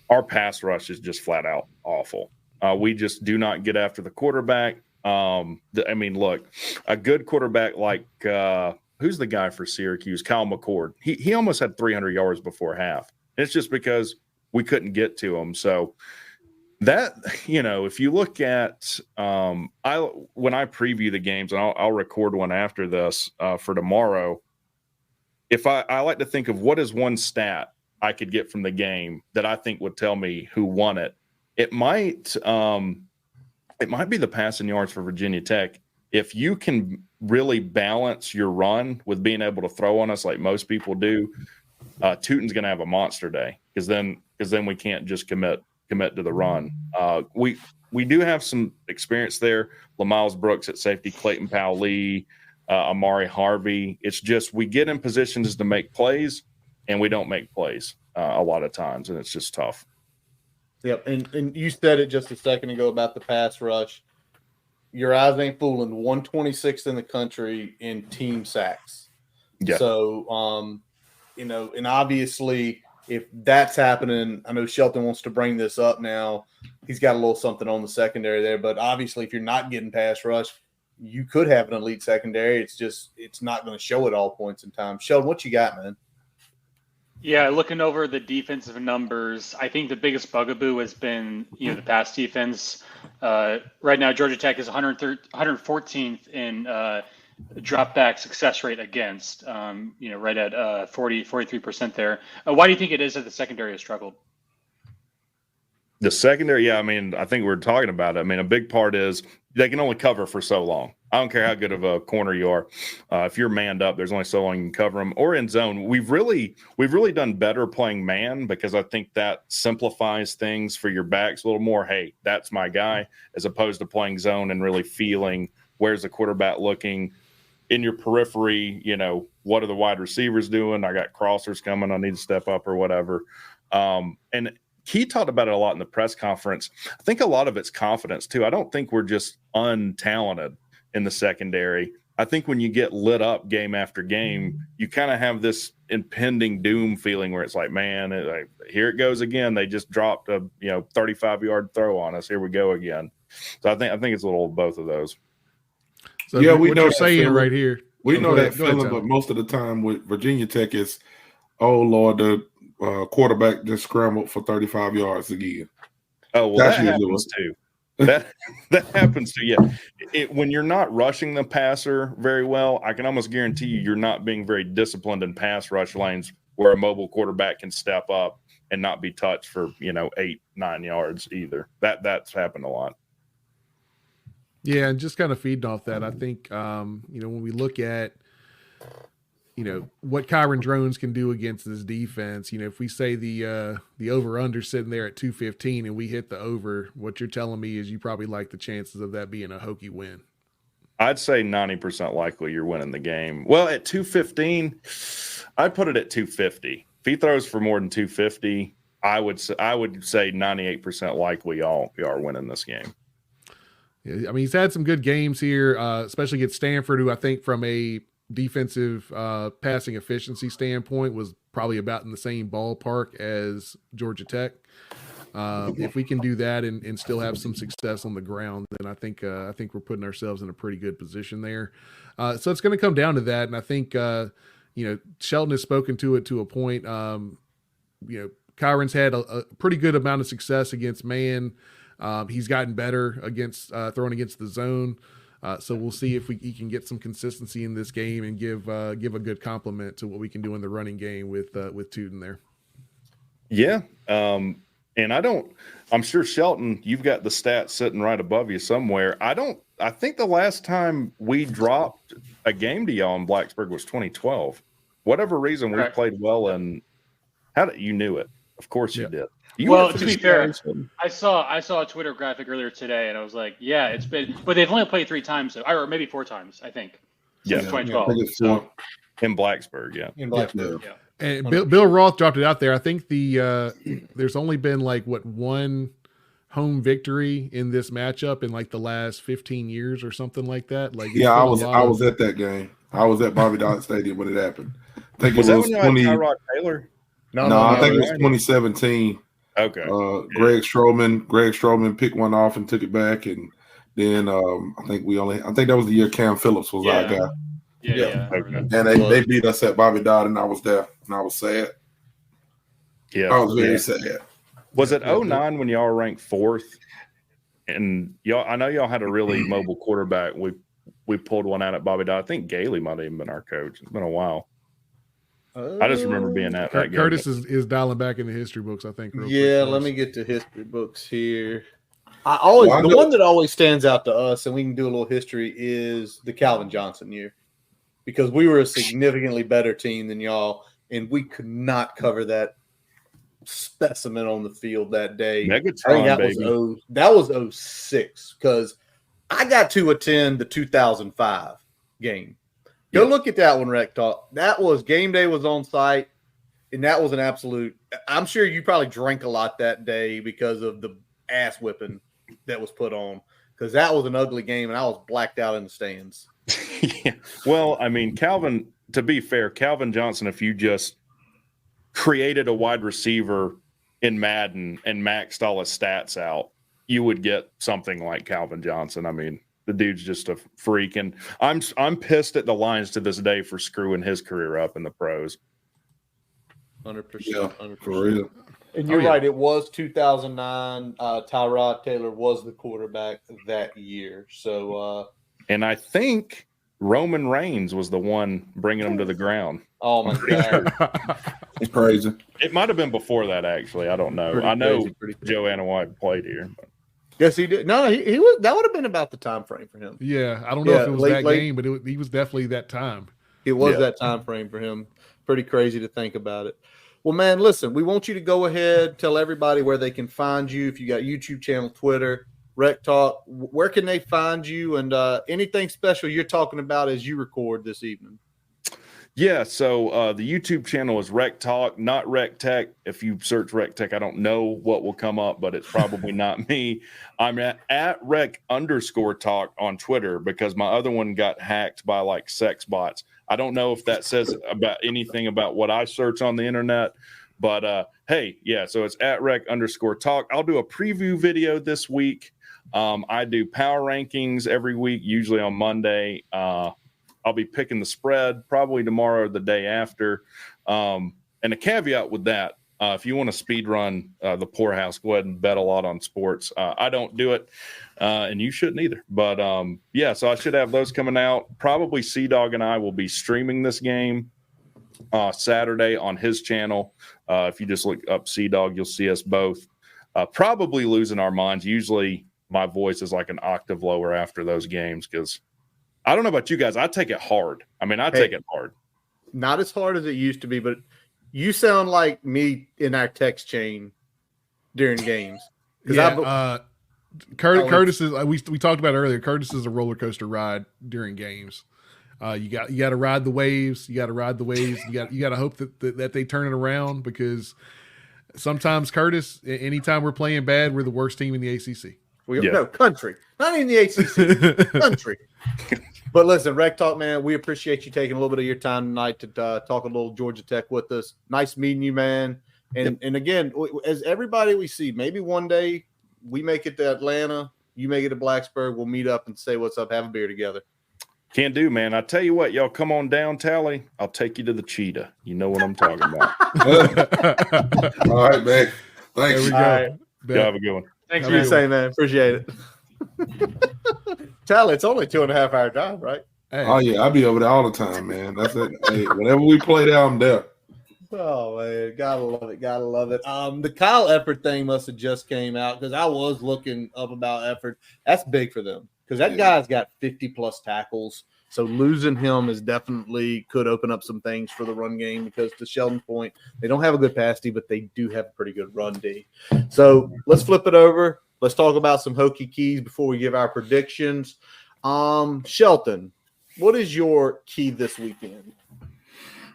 Speaker 12: our pass rush is just flat out awful. We just do not get after the quarterback. I mean, look, a good quarterback like who's the guy for Syracuse? Kyle McCord. He almost had 300 yards before half. And it's just because we couldn't get to him. So that, if you look at when I preview the games, and I'll record one after this for tomorrow, if I like to think of what is one stat I could get from the game that I think would tell me who won it. It might be the passing yards for Virginia Tech. If you can really balance your run with being able to throw on us like most people do, Tootin's going to have a monster day, because then we can't just commit to the run. we do have some experience there. LaMiles Brooks at safety, Clayton Powell-Lee, Amari Harvey. It's just we get in positions to make plays, and we don't make plays a lot of times, and it's just tough.
Speaker 3: Yep, and you said it just a second ago about the pass rush. Your eyes ain't fooling. 126th in the country in team sacks.
Speaker 12: Yeah.
Speaker 3: So, and obviously if that's happening, I know Shelton wants to bring this up now. He's got a little something on the secondary there, but obviously if you're not getting pass rush, you could have an elite secondary. It's not going to show at all points in time. Sheldon, what you got, man?
Speaker 8: Yeah, looking over the defensive numbers, I think the biggest bugaboo has been, the pass defense. Right now, Georgia Tech is 114th in drop back success rate against, right at 43% there. Why do you think it is that the secondary has struggled?
Speaker 12: The secondary, I think we're talking about it. A big part is they can only cover for so long. I don't care how good of a corner you are. If you're manned up, there's only so long you can cover them. Or in zone, we've really done better playing man, because I think that simplifies things for your backs a little more. Hey, that's my guy, as opposed to playing zone and really feeling where's the quarterback looking in your periphery. What are the wide receivers doing? I got crossers coming. I need to step up or whatever. And he talked about it a lot in the press conference. I think a lot of it's confidence too. I don't think we're just untalented in the secondary. I think when you get lit up game after game, you kind of have this impending doom feeling where it's like, man, here it goes again. They just dropped a 35-yard throw on us. Here we go again. So I think it's a little of both of those.
Speaker 4: So yeah, we know saying right here.
Speaker 7: We know that feeling, but most of the time with Virginia Tech is, oh Lord, the quarterback just scrambled for 35 yards again.
Speaker 12: Oh, well, that happens too. That happens too. Yeah, when you're not rushing the passer very well, I can almost guarantee you're not being very disciplined in pass rush lanes where a mobile quarterback can step up and not be touched for 8-9 yards either. That's happened a lot.
Speaker 4: Yeah, and just kind of feeding off that, I think when we look at what Kyron Drones can do against this defense, if we say the over under sitting there at 215 and we hit the over, what you're telling me is you probably like the chances of that being a Hokie win.
Speaker 12: I'd say 90% likely you're winning the game. Well, at 215, I'd put it at 250. If he throws for more than 250, I would say 98% likely we are winning this game.
Speaker 4: Yeah, he's had some good games here, especially against Stanford, who I think from a defensive passing efficiency standpoint was probably about in the same ballpark as Georgia Tech. If we can do that and still have some success on the ground, then I think we're putting ourselves in a pretty good position there. So it's going to come down to that, and I think Shelton has spoken to it to a point. Kyron's had a pretty good amount of success against man. He's gotten better against throwing against the zone. So we'll see if he can get some consistency in this game and give a good compliment to what we can do in the running game with Tootin there.
Speaker 12: Yeah. And I'm sure Shelton, you've got the stats sitting right above you somewhere. I think the last time we dropped a game to y'all in Blacksburg was 2012. Whatever reason, we played well, and you knew it. Of course you did.
Speaker 8: To be fair, I saw a Twitter graphic earlier today, and I was like, yeah, it's been, but they've only played 3 times, or maybe 4 times, I think. Since 2012.
Speaker 12: In Blacksburg, yeah.
Speaker 3: In Blacksburg.
Speaker 8: Yeah.
Speaker 4: And Bill Roth dropped it out there. I think there's only been one home victory in this matchup in the last 15 years or something like that.
Speaker 7: I was at that game. I was at Bobby Dodd Stadium when it happened. I think
Speaker 12: was
Speaker 7: it
Speaker 12: that
Speaker 7: was
Speaker 12: when you had Tyrod Taylor?
Speaker 7: No, I think it was 2017.
Speaker 12: Okay.
Speaker 7: Greg Stroman picked one off and took it back, and then I think that was the year Cam Phillips was our guy.
Speaker 8: Yeah.
Speaker 7: Okay. And they beat us at Bobby Dodd, and I was there, and I was sad.
Speaker 12: Yeah,
Speaker 7: I was very sad.
Speaker 12: Was it 09 when y'all ranked 4th? And I know y'all had a really mobile quarterback. We pulled one out at Bobby Dodd. I think Gailey might have even been our coach. It's been a while. I just remember being at that game.
Speaker 4: Curtis is dialing back in the history books, I think.
Speaker 3: Let me get to history books here. The one that always stands out to us, and we can do a little history, is the Calvin Johnson year, because we were a significantly better team than y'all, and we could not cover that specimen on the field that day.
Speaker 12: Megatron,
Speaker 3: I think that was 06 because I got to attend the 2005 game. Go look at that one, WreckTalk. That was game day was on site, and that was an absolute. I'm sure you probably drank a lot that day because of the ass whipping that was put on. Because that was an ugly game, and I was blacked out in the stands.
Speaker 12: Yeah. Well, I mean, Calvin. To be fair, Calvin Johnson, if you just created a wide receiver in Madden and maxed all his stats out, you would get something like Calvin Johnson. I mean, the dude's just a freak, and I'm pissed at the Lions to this day for screwing his career up in the pros.
Speaker 3: 100%.
Speaker 7: Yeah,
Speaker 3: 100%.
Speaker 7: for real.
Speaker 3: And you're right. It was 2009. Tyrod Taylor was the quarterback that year. So,
Speaker 12: and I think Roman Reigns was the one bringing him to the ground.
Speaker 3: Oh my God,
Speaker 7: it's crazy.
Speaker 12: It might have been before that, actually. I don't know. I know Joanna White played here. But.
Speaker 3: Yes, he did. No, he was. That would have been about the time frame for him.
Speaker 4: Yeah, I don't know if it was that game, but he was definitely that time.
Speaker 3: It was that time frame for him. Pretty crazy to think about it. Well, man, listen, we want you to go ahead, tell everybody where they can find you. If you got YouTube channel, Twitter, WreckTalk, where can they find you? And anything special you're talking about as you record this evening?
Speaker 12: Yeah, so the YouTube channel is WreckTalk, not WreckTech. If you search WreckTech, I don't know what will come up, but it's probably not me. I'm at @Rec_talk on Twitter because my other one got hacked by like sex bots. I don't know if that says about anything about what I search on the internet, but hey, yeah, so it's @Rec_talk. I'll do a preview video this week. I do power rankings every week, usually on Monday. I'll be picking the spread probably tomorrow or the day after. And a caveat with that, if you want to speed run the poorhouse, go ahead and bet a lot on sports. I don't do it, and you shouldn't either. But, yeah, so I should have those coming out. Probably C-Dog and I will be streaming this game Saturday on his channel. If you just look up C-Dog, you'll see us both. Probably losing our minds. Usually my voice is like an octave lower after those games because – I don't know about you guys. I take it hard. I mean, I take it hard.
Speaker 3: Not as hard as it used to be, but you sound like me in our text chain during games.
Speaker 4: Yeah, Curtis is. We talked about it earlier. Curtis is a roller coaster ride during games. You got to ride the waves. You got to ride the waves. You got to hope that they turn it around because sometimes Curtis, anytime we're playing bad, we're the worst team in the ACC.
Speaker 3: No, country. Not in the ACC. Country. But listen, WreckTalk, man, we appreciate you taking a little bit of your time tonight to talk a little Georgia Tech with us. Nice meeting you, man. And again, as everybody we see, maybe one day we make it to Atlanta, you make it to Blacksburg, we'll meet up and say what's up, have a beer together.
Speaker 12: Can do, man. I tell you what, y'all come on down, Tally. I'll take you to the Cheetah. You know what I'm talking about.
Speaker 7: All right, man. Thanks.
Speaker 3: There we go. Right.
Speaker 12: Y'all have a good one.
Speaker 3: Thanks for your say, man. Appreciate it. Tally, it's only 2.5 hour drive, right?
Speaker 7: Hey. Oh yeah, I'll be over there all the time, man. That's it. Hey, whenever we play there, I'm there.
Speaker 3: Oh man, gotta love it, gotta love it. The Kyle Effort thing must have just came out because I was looking up about Effort. That's big for them because that guy's got 50+ tackles. So losing him is definitely could open up some things for the run game because to Sheldon's point, they don't have a good pass D, but they do have a pretty good run D. So let's flip it over. Let's talk about some Hokie keys before we give our predictions. Shelton, what is your key this weekend?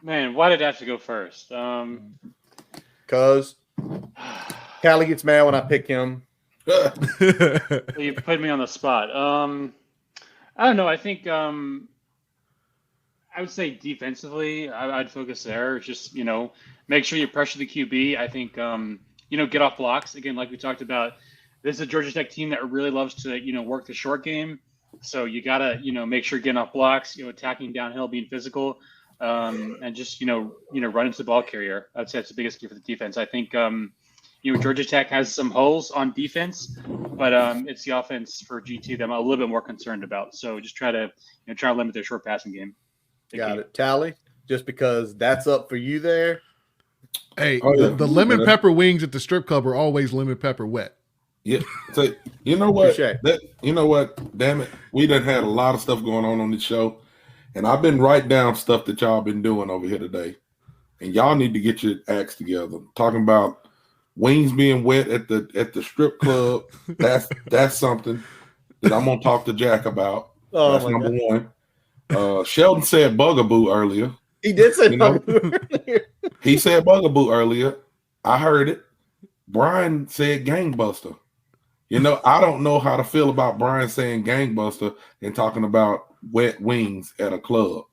Speaker 8: Man, why did I have to go first?
Speaker 3: Because Callie gets mad when I pick him.
Speaker 8: You put me on the spot. I don't know. I think I would say defensively, I'd focus there. It's just, make sure you pressure the QB. I think, get off blocks. Again, like we talked about, this is a Georgia Tech team that really loves to, work the short game. So you got to, make sure you're getting off blocks, attacking downhill, being physical, and just, run into the ball carrier. I'd say that's the biggest key for the defense. I think, Georgia Tech has some holes on defense, but it's the offense for GT that I'm a little bit more concerned about. So just try to limit their short passing game.
Speaker 3: Got it. Tally, just because that's up for you there.
Speaker 4: Hey, the lemon pepper wings at the strip club are always lemon pepper wet.
Speaker 7: Yeah. So, you know what? Damn it. We done had a lot of stuff going on this show, and I've been writing down stuff that y'all been doing over here today, and y'all need to get your acts together. Talking about wings being wet at the strip club. That's something that I'm gonna talk to Jack about.
Speaker 3: Oh,
Speaker 7: that's
Speaker 3: my
Speaker 7: number
Speaker 3: God.
Speaker 7: one. Sheldon said bugaboo earlier.
Speaker 3: He did say
Speaker 7: You know?
Speaker 3: bugaboo earlier.
Speaker 7: He said bugaboo earlier. I heard it. Brian said gangbuster. You know, I don't know how to feel about Brian saying gangbuster and talking about wet wings at a club.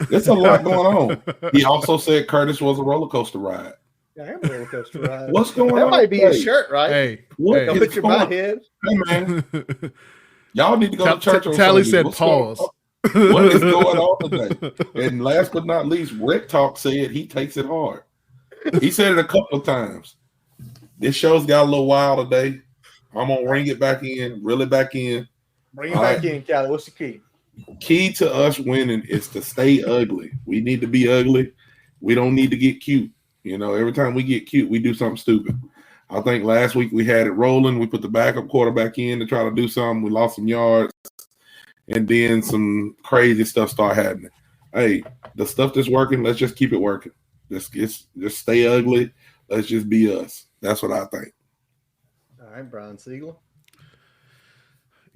Speaker 7: There's a lot going on. He also said Curtis was a roller coaster ride.
Speaker 3: Yeah, I am a roller coaster ride.
Speaker 7: What's going on?
Speaker 3: That might be his shirt, right?
Speaker 4: Hey,
Speaker 7: What
Speaker 3: Don't
Speaker 7: is
Speaker 3: put your
Speaker 7: going-
Speaker 3: my head.
Speaker 7: Hey, man. Y'all need to go to church on
Speaker 4: Tally
Speaker 7: Sunday.
Speaker 4: said
Speaker 7: What's
Speaker 4: pause.
Speaker 7: What is going on today? And last but not least, WreckTalk said he takes it hard. He said it a couple of times. This show's got a little wild today. I'm gonna ring it back in, reel it back in.
Speaker 3: Bring it back in, Callie. What's the key?
Speaker 7: Key to us winning is to stay ugly. We need to be ugly. We don't need to get cute. You know, every time we get cute, we do something stupid. I think last week we had it rolling. We put the backup quarterback in to try to do something. We lost some yards, and then some crazy stuff started happening. Hey, the stuff that's working, let's just keep it working. Just stay ugly. Let's just be us. That's what I think.
Speaker 3: All right, Brian Siegel.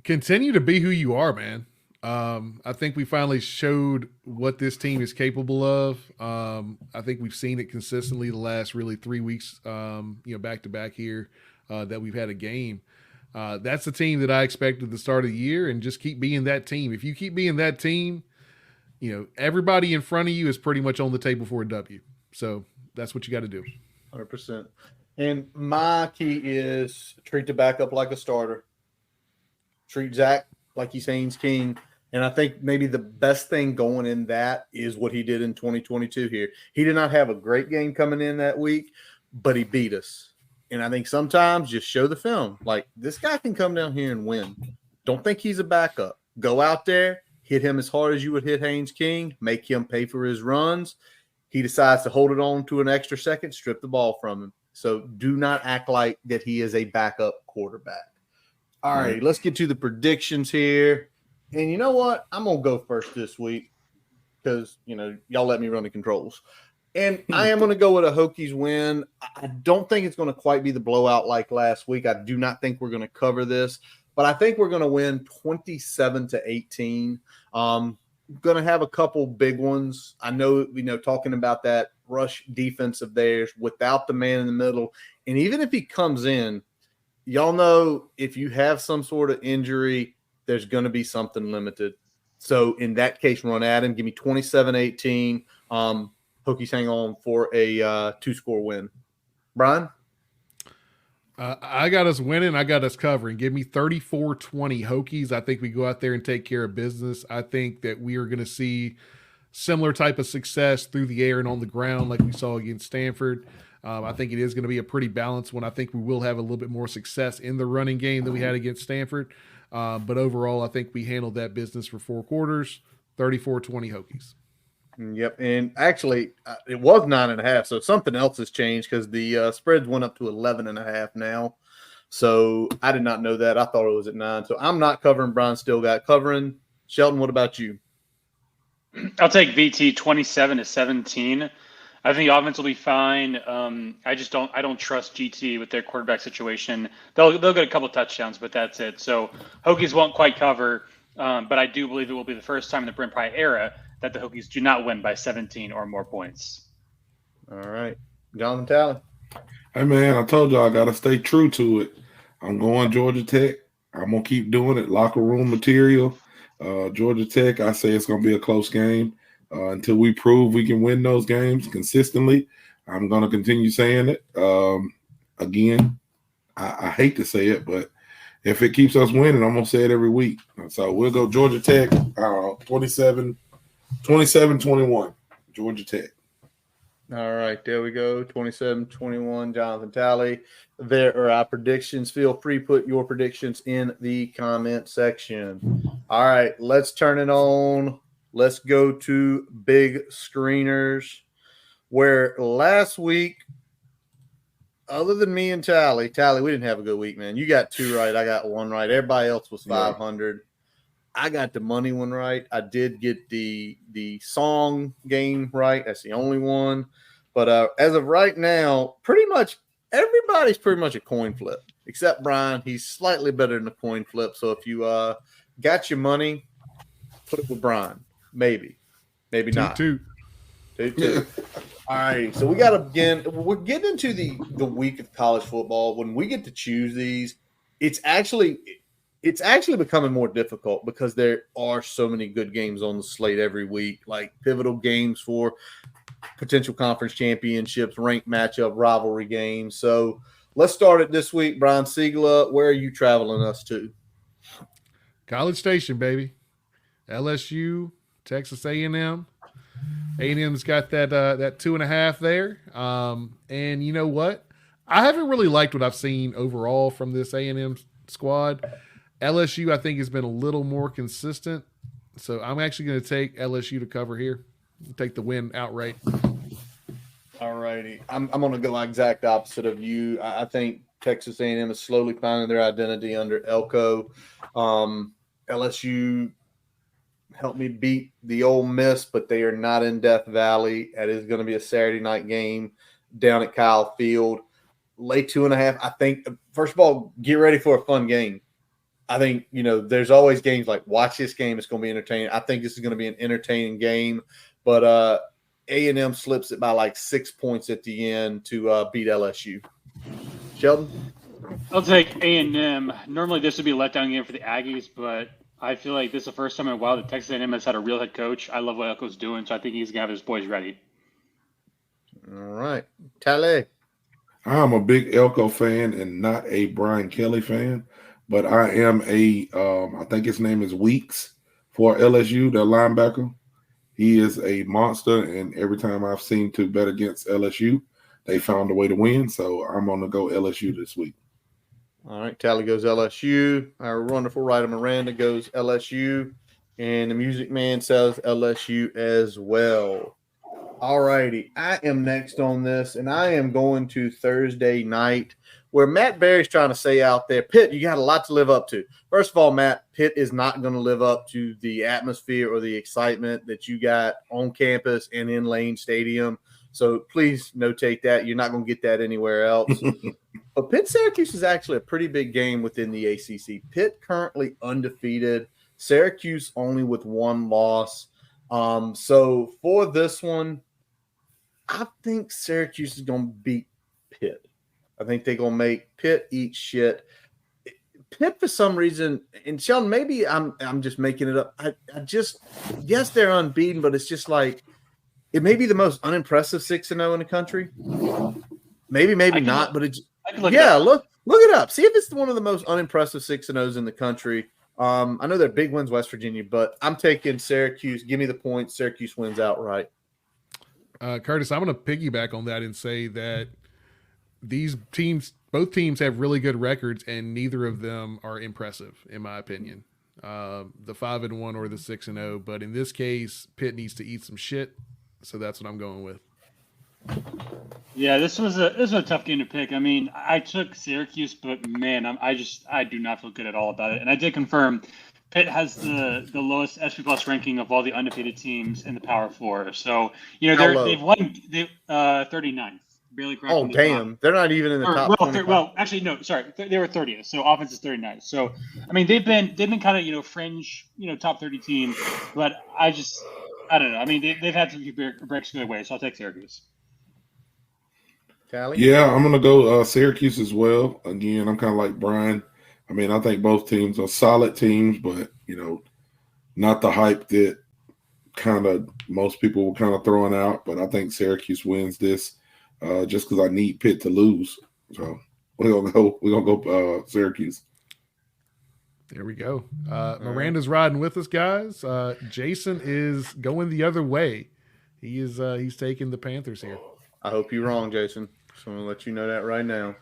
Speaker 4: Continue to be who you are, man. I think we finally showed what this team is capable of. I think we've seen it consistently the last really 3 weeks, back to back here, that we've had a game. That's the team that I expected at the start of the year, and just keep being that team. If you keep being that team, everybody in front of you is pretty much on the table for a W. So that's what you got to do.
Speaker 3: 100%. And my key is treat the backup like a starter. Treat Zach like he's Haynes King. And I think maybe the best thing going in that is what he did in 2022 here. He did not have a great game coming in that week, but he beat us. And I think sometimes just show the film. Like, this guy can come down here and win. Don't think he's a backup. Go out there, hit him as hard as you would hit Haynes King, make him pay for his runs. He decides to hold it on to an extra second, strip the ball from him. So do not act like that he is a backup quarterback. All right, let's get to the predictions here. And you know what? I'm going to go first this week because, y'all let me run the controls. And I am going to go with a Hokies win. I don't think it's going to quite be the blowout like last week. I do not think we're going to cover this, but I think we're going to win 27-18. Going to have a couple big ones. I know, talking about that rush defense of theirs without the man in the middle. And even if he comes in, y'all know if you have some sort of injury, there's going to be something limited. So in that case, run at him. Give me 27-18. Hokies hang on for a 2-score win. Brian?
Speaker 4: I got us winning. I got us covering. Give me 34-20 Hokies. I think we go out there and take care of business. I think that we are going to see similar type of success through the air and on the ground like we saw against Stanford. I think it is going to be a pretty balanced one. I think we will have a little bit more success in the running game than we had against Stanford. But overall, I think we handled that business for 4 quarters, 34-20 Hokies.
Speaker 3: Yep. And actually, it was 9.5. So something else has changed because the spreads went up to 11.5 now. So I did not know that. I thought it was at 9. So I'm not covering. Brian still got covering. Shelton, what about you?
Speaker 8: I'll take VT 27-17. I think the offense will be fine. I don't trust GT with their quarterback situation. They'll get a couple touchdowns, but that's it. So Hokies won't quite cover, but I do believe it will be the first time in the Brent Pry era that the Hokies do not win by 17 or more points.
Speaker 3: All right. Jonathan Talley.
Speaker 7: Hey, man, I told y'all I got to stay true to it. I'm going Georgia Tech. I'm going to keep doing it. Locker room material. Georgia Tech, I say it's going to be a close game. Until we prove we can win those games consistently, I'm going to continue saying it. Again, I hate to say it, but if it keeps us winning, I'm going to say it every week. So we'll go Georgia Tech, 27-21, Georgia Tech.
Speaker 3: All right, there we go. 27-21, Jonathan Talley. There are our predictions. Feel free to put your predictions in the comment section. All right, let's turn it on. Let's go to big screeners, where last week, other than me and Tally, we didn't have a good week, man. You got 2 right. I got 1 right. Everybody else was 500. I got the money one right. I did get the song game right. That's the only one. But as of right now, pretty much everybody's pretty much a coin flip, except Brian. He's slightly better than a coin flip. So if you got your money, put it with Brian. Maybe not.
Speaker 4: Toot.
Speaker 3: All right, so we got to begin. We're getting into the week of college football. When we get to choose these, it's actually becoming more difficult because there are so many good games on the slate every week, like pivotal games for potential conference championships, ranked matchup, rivalry games. So let's start it this week. Brian Siegler, where are you traveling us to?
Speaker 4: College Station, baby. LSU, Texas A&M. A&M's got that 2.5 there. And you know what? I haven't really liked what I've seen overall from this A&M squad. LSU, I think, has been a little more consistent. So I'm actually going to take LSU to cover here. Take the win outright.
Speaker 3: All righty. I'm going to go exact opposite of you. I think Texas A&M is slowly finding their identity under Elko. LSU helped me beat the Ole Miss, but they are not in Death Valley. That is going to be a Saturday night game down at Kyle Field. Lay 2.5. I think, first of all, get ready for a fun game. I think, there's always games like watch this game. It's going to be entertaining. I think this is going to be an entertaining game, but A&M slips it by like 6 points at the end to beat LSU. Sheldon?
Speaker 8: I'll take A&M. Normally this would be a letdown game for the Aggies, but I feel like this is the first time in a while that Texas A&M has had a real head coach. I love what Elko's doing, so I think he's going to have his boys ready.
Speaker 3: All right. Tally.
Speaker 7: I'm a big Elko fan and not a Brian Kelly fan, but I am I think his name is Weeks for LSU, their linebacker. He is a monster, and every time I've seen to bet against LSU, they found a way to win, so I'm going to go LSU this week.
Speaker 3: All right, Tally goes LSU. Our wonderful writer Miranda goes LSU, and the Music Man says LSU as well. All righty, I am next on this, and I am going to Thursday night, where Matt Berry's trying to say out there, Pitt, you got a lot to live up to. First of all, Matt, Pitt is not going to live up to the atmosphere or the excitement that you got on campus and in Lane Stadium. So please notate that. You're not going to get that anywhere else. But Pitt-Syracuse is actually a pretty big game within the ACC. Pitt currently undefeated. Syracuse only with one loss. So for this one, I think Syracuse is going to beat Pitt. I think they're going to make Pitt eat shit. Pitt, for some reason, and Sheldon, maybe I'm just making it up. Yes, they're unbeaten, but it's just like, it may be the most unimpressive 6-0 in the country. Maybe not, but it's look it up. See if it's one of the most unimpressive 6-0s in the country. I know they're big wins, West Virginia, but I'm taking Syracuse. Give me the points. Syracuse wins outright.
Speaker 4: Curtis, I'm going to piggyback on that and say that both teams have really good records, and neither of them are impressive, in my opinion. The 5-1 or the 6-0, but in this case, Pitt needs to eat some shit. So that's what I'm going with.
Speaker 8: Yeah, this was a tough game to pick. I mean, I took Syracuse, but man, I do not feel good at all about it. And I did confirm Pitt has the lowest SP Plus ranking of all the undefeated teams in the Power Four. So they've won 39th, barely crossed.
Speaker 3: Oh damn, they're not even in the top.
Speaker 8: Actually, no, sorry, they were 30th. So offense is 39th. So I mean, they've been kind of fringe top 30 team, but I don't know. I mean, they've had some breaks the other way, so I'll take Syracuse.
Speaker 3: Tally?
Speaker 7: Yeah, I'm going to go Syracuse as well. Again, I'm kind of like Brian. I mean, I think both teams are solid teams, but, not the hype that kind of most people were kind of throwing out. But I think Syracuse wins this just because I need Pitt to lose. So we're gonna go Syracuse.
Speaker 4: There we go. Miranda's riding with us, guys. Jason is going the other way. He's taking the Panthers here.
Speaker 3: I hope you're wrong, Jason. So I'm going to let you know that right now.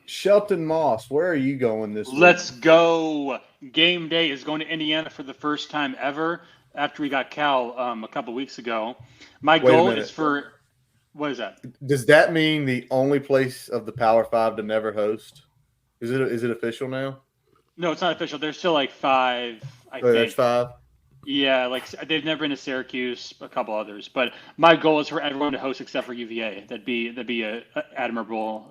Speaker 3: Shelton Moss, where are you going this week?
Speaker 8: Let's go. Game day is going to Indiana for the first time ever after we got Cal a couple weeks ago. My goal is for – what is that?
Speaker 3: Does that mean the only place of the Power 5 to never host? Is it official now?
Speaker 8: No, it's not official. There's still like 5, I think.
Speaker 3: There's 5?
Speaker 8: Yeah, like they've never been to Syracuse, a couple others. But my goal is for everyone to host except for UVA. That'd be a admirable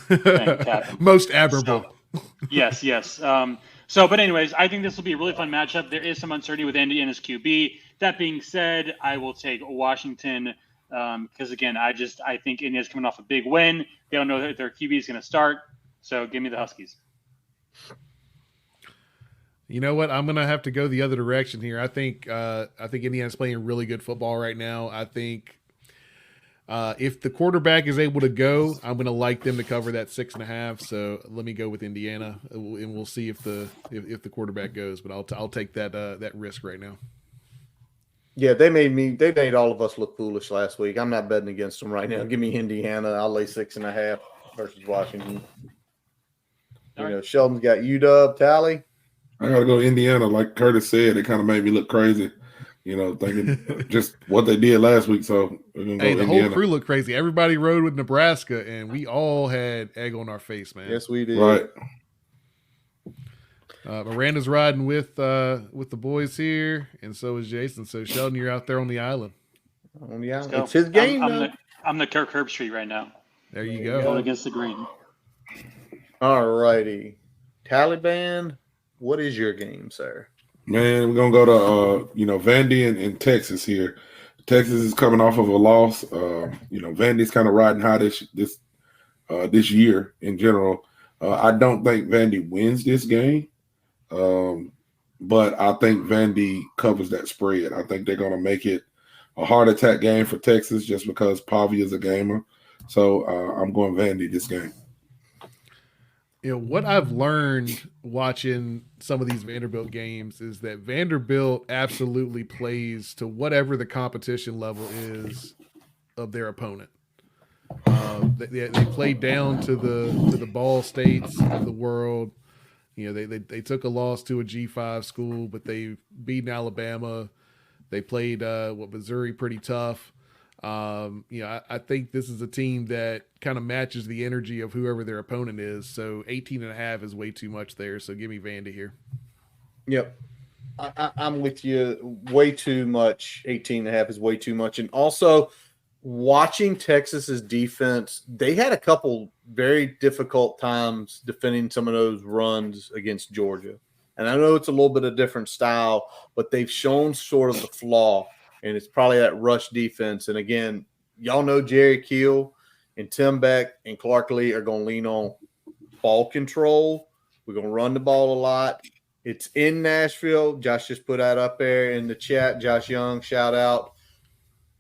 Speaker 8: thing to happen.
Speaker 4: Most admirable.
Speaker 8: So, yes. But anyways, I think this will be a really fun matchup. There is some uncertainty with Indiana's QB. That being said, I will take Washington because again, I think Indiana's coming off a big win. They don't know that their QB is going to start, so give me the Huskies.
Speaker 4: You know what? I'm gonna have to go the other direction here. I think Indiana's playing really good football right now. I think if the quarterback is able to go, I'm gonna like them to cover that 6.5. So let me go with Indiana, and we'll see if the quarterback goes. But I'll take that risk right now.
Speaker 3: Yeah, they made all of us look foolish last week. I'm not betting against them right now. Give me Indiana. I'll lay 6.5 versus Washington. Sheldon's got UW. Tally.
Speaker 7: I got to go Indiana. Like Curtis said, it kind of made me look crazy, thinking just what they did last week. So we're going to go Indiana.
Speaker 4: Whole crew looked crazy. Everybody rode with Nebraska, and we all had egg on our face, man.
Speaker 3: Yes, we did.
Speaker 7: Right.
Speaker 4: Miranda's riding with the boys here, and so is Jason. So, Sheldon, you're out there on the island.
Speaker 3: On the island. It's his game,
Speaker 8: I'm the Kirk Herbstreit right now.
Speaker 4: There you go.
Speaker 8: Going against the green.
Speaker 3: All righty. Taliban. What is your game, sir?
Speaker 7: Man, we're gonna go to Vandy in Texas here. Texas is coming off of a loss. Vandy's kind of riding high this year in general. I don't think Vandy wins this game, but I think Vandy covers that spread. I think they're gonna make it a heart attack game for Texas just because Pavia is a gamer. So I'm going Vandy this game.
Speaker 4: What I've learned watching some of these Vanderbilt games is that Vanderbilt absolutely plays to whatever the competition level is of their opponent. They play down to the Ball States of the world. They took a loss to a G5 school, but they beat Alabama. They played Missouri pretty tough. I think this is a team that kind of matches the energy of whoever their opponent is. So 18.5 is way too much there. So give me Vandy here.
Speaker 3: Yep. I'm with you. Way too much. 18.5 is way too much. And also watching Texas's defense, they had a couple very difficult times defending some of those runs against Georgia. And I know it's a little bit of different style, but they've shown sort of the flaw. And it's probably that rush defense. And again, y'all know Jerry Keel and Tim Beck and Clark Lee are going to lean on ball control. We're going to run the ball a lot. It's in Nashville. Josh just put that up there in the chat. Josh Young, shout out.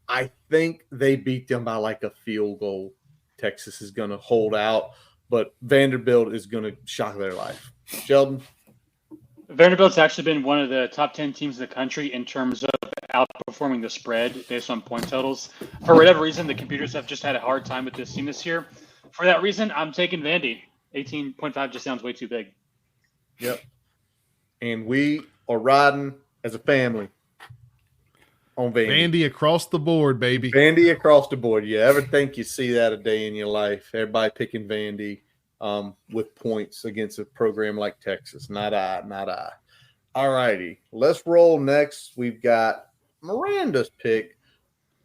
Speaker 3: I think they beat them by like a field goal. Texas is going to hold out, but Vanderbilt is going to shock their life. Sheldon?
Speaker 8: Vanderbilt's actually been one of the top 10 teams in the country in terms of outperforming the spread based on point totals. For whatever reason, the computers have just had a hard time with this team this year. For that reason, I'm taking Vandy. 18.5 just sounds way too big.
Speaker 3: Yep. And we are riding as a family on Vandy.
Speaker 4: Vandy across the board, baby.
Speaker 3: Vandy across the board. You ever think you see that a day in your life? Everybody picking Vandy with points against a program like Texas. Not I. All righty. Let's roll next. We've got Miranda's pick,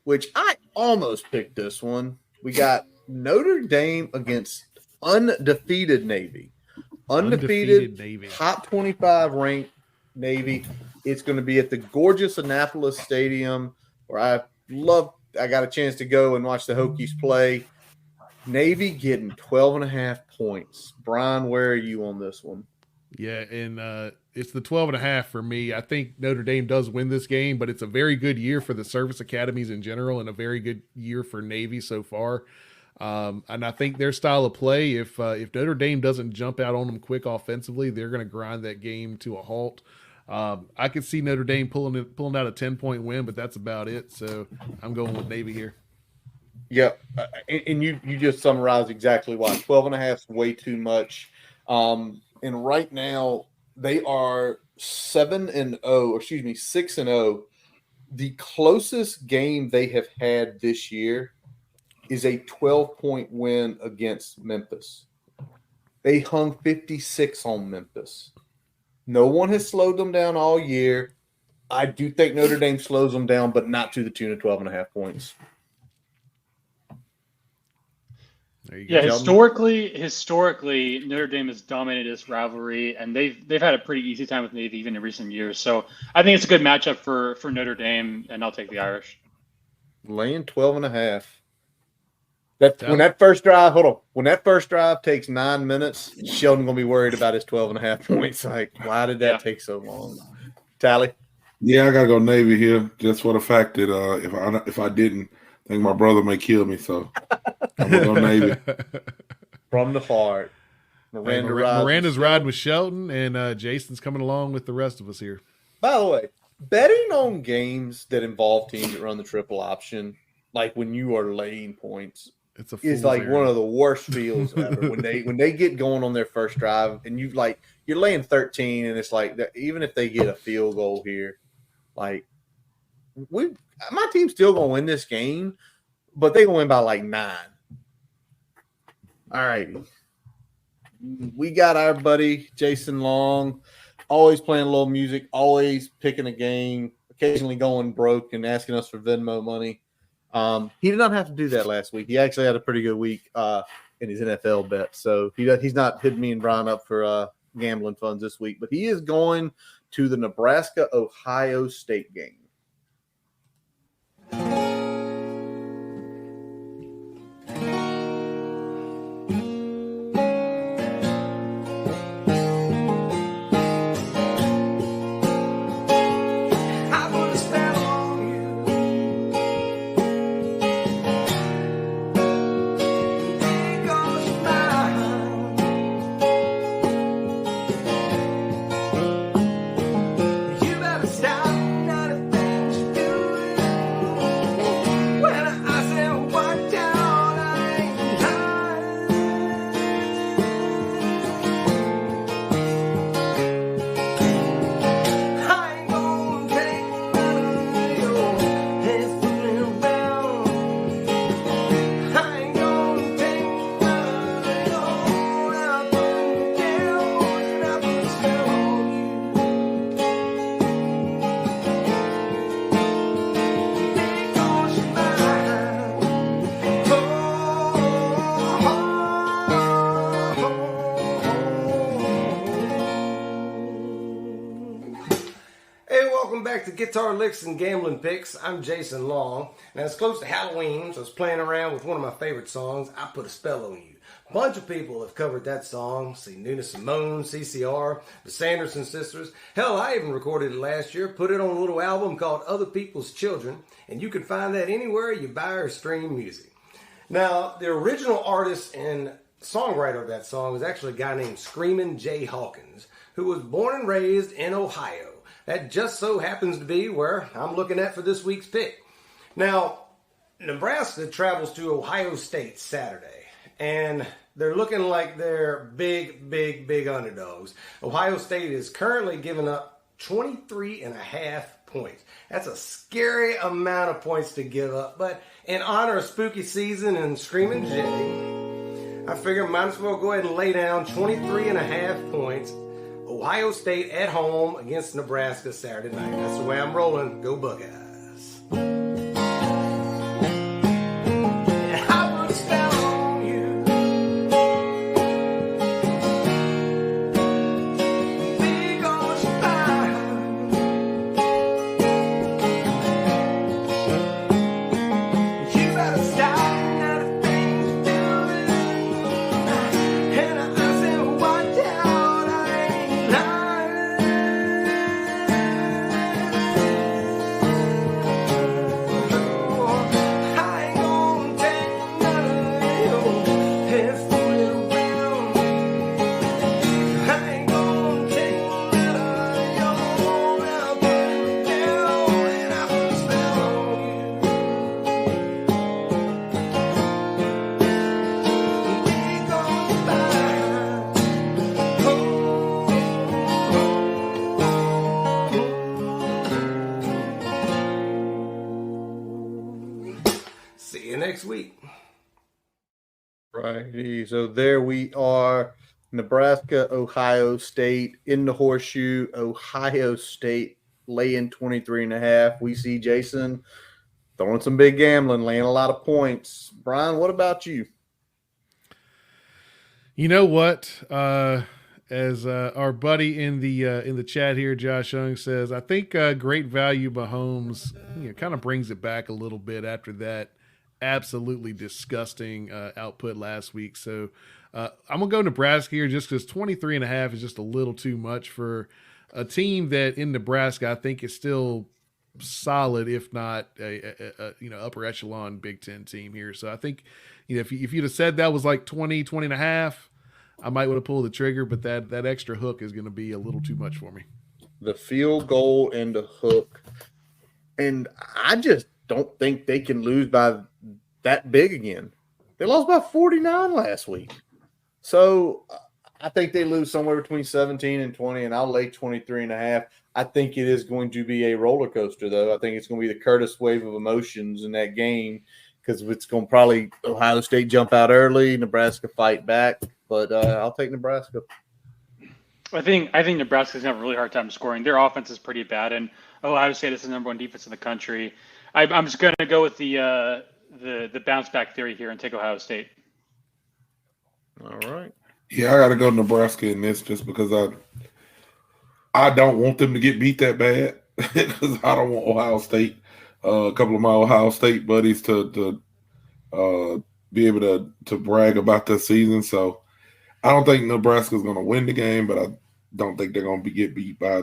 Speaker 3: which I almost picked this one. We got Notre Dame against undefeated Navy. Undefeated Navy. Top 25 ranked Navy. It's going to be at the gorgeous Annapolis Stadium where I got a chance to go and watch the Hokies play. Navy getting 12.5 points. Brian, where are you on this one?
Speaker 4: Yeah, and it's the 12.5 for me. I think Notre Dame does win this game, but it's a very good year for the service academies in general and a very good year for Navy so far. And I think their style of play, if Notre Dame doesn't jump out on them quick offensively, they're going to grind that game to a halt. I could see Notre Dame pulling out a 10-point win, but that's about it. So I'm going with Navy here.
Speaker 3: Yeah, and you just summarized exactly why. 12.5 is way too much. And right now they are 6-0. The closest game they have had this year is a 12-point win against Memphis. They hung 56 on Memphis. No one has slowed them down all year. I do think Notre Dame slows them down, but not to the tune of 12.5 points.
Speaker 4: There you
Speaker 8: Yeah,
Speaker 4: go.
Speaker 8: historically, Notre Dame has dominated this rivalry, and they've had a pretty easy time with Navy even in recent years. So I think it's a good matchup for Notre Dame, and I'll take the Irish.
Speaker 3: Laying 12.5. When that first drive takes 9 minutes, Sheldon gonna be worried about his 12.5 points. Like, why did that take so long? Tally?
Speaker 7: Yeah, I gotta go Navy here, just for the fact that if I didn't, I think my brother may kill me. So I'm gonna go Navy.
Speaker 3: From the heart.
Speaker 4: Miranda's riding with Shelton, and Jason's coming along with the rest of us here.
Speaker 3: By the way, betting on games that involve teams that run the triple option, like when you are laying points, is like one of the worst feels ever. when they get going on their first drive, and you're laying 13, and it's like even if they get a field goal here, like my team's still gonna win this game, but they gonna win by like 9. All right. We got our buddy Jason Long, always playing a little music, always picking a game, occasionally going broke and asking us for Venmo money. He did not have to do that last week. He actually had a pretty good week in his NFL bet. So he's not hitting me and Brian up for gambling funds this week, but he is going to the Nebraska-Ohio State game.
Speaker 13: back to Guitar Licks and Gambling Picks. I'm Jason Long. Now, it's close to Halloween, so I was playing around with one of my favorite songs, I Put a Spell on You. A bunch of people have covered that song. See Nina Simone, CCR, the Sanderson Sisters. Hell, I even recorded it last year, put it on a little album called Other People's Children, and you can find that anywhere you buy or stream music. Now, the original artist and songwriter of that song was actually a guy named Screamin' Jay Hawkins, who was born and raised in Ohio. That just so happens to be where I'm looking at for this week's pick. Now, Nebraska travels to Ohio State Saturday, and they're looking like they're big underdogs. Ohio State is currently giving up 23.5 points. That's a scary amount of points to give up, but in honor of spooky season and Screamin' Jay, I figure might as well go ahead and lay down 23.5 points. Ohio State at home against Nebraska Saturday night. That's the way I'm rolling. Go Buckeyes. See you next week.
Speaker 3: Righty. So there we are. Nebraska, Ohio State in the horseshoe. Ohio State laying 23.5. We see Jason throwing some big gambling, laying a lot of points. Brian, what about you?
Speaker 4: You know what? As our buddy in the chat here, Josh Young, says, I think great value Mahomes kind of brings it back a little bit after that absolutely disgusting output last week. So I'm going to go Nebraska here just because 23.5 is just a little too much for a team that in Nebraska I think is still solid, if not a upper echelon Big Ten team here. So I think if you'd have said that was like 20.5, I might would have pulled the trigger, but that extra hook is going to be a little too much for me.
Speaker 3: The field goal and the hook. And I just don't think they can lose by that big again. They lost by 49 last week. So I think they lose somewhere between 17 and 20, and I'll lay 23.5. I think it is going to be a roller coaster, though. I think it's going to be the Curtis wave of emotions in that game because it's going to probably Ohio State jump out early, Nebraska fight back. But I'll take Nebraska.
Speaker 8: I think Nebraska's gonna have a really hard time scoring. Their offense is pretty bad, and Ohio State is the number one defense in the country. I'm just gonna go with the bounce back theory here and take Ohio State.
Speaker 3: All right.
Speaker 7: Yeah, I got to go Nebraska in this just because I don't want them to get beat that bad because I don't want Ohio State, a couple of my Ohio State buddies to be able to brag about this season. So I don't think Nebraska's going to win the game, but I don't think they're going to get beat by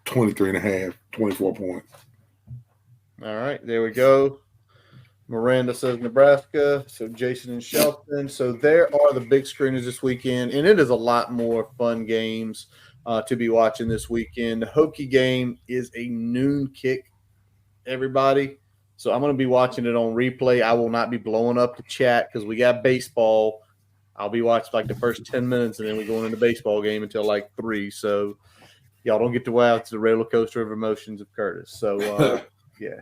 Speaker 7: 23.5, 24 points.
Speaker 3: All right, there we go. Miranda says Nebraska. So Jason and Shelton. So there are the big screeners this weekend, and it is a lot more fun games to be watching this weekend. The Hokie game is a noon kick, everybody. So I'm going to be watching it on replay. I will not be blowing up the chat because we got baseball. I'll be watching like the first 10 minutes, and then we're going into the baseball game until like 3. So y'all don't get to wow to the roller coaster of emotions of Curtis. So, yeah.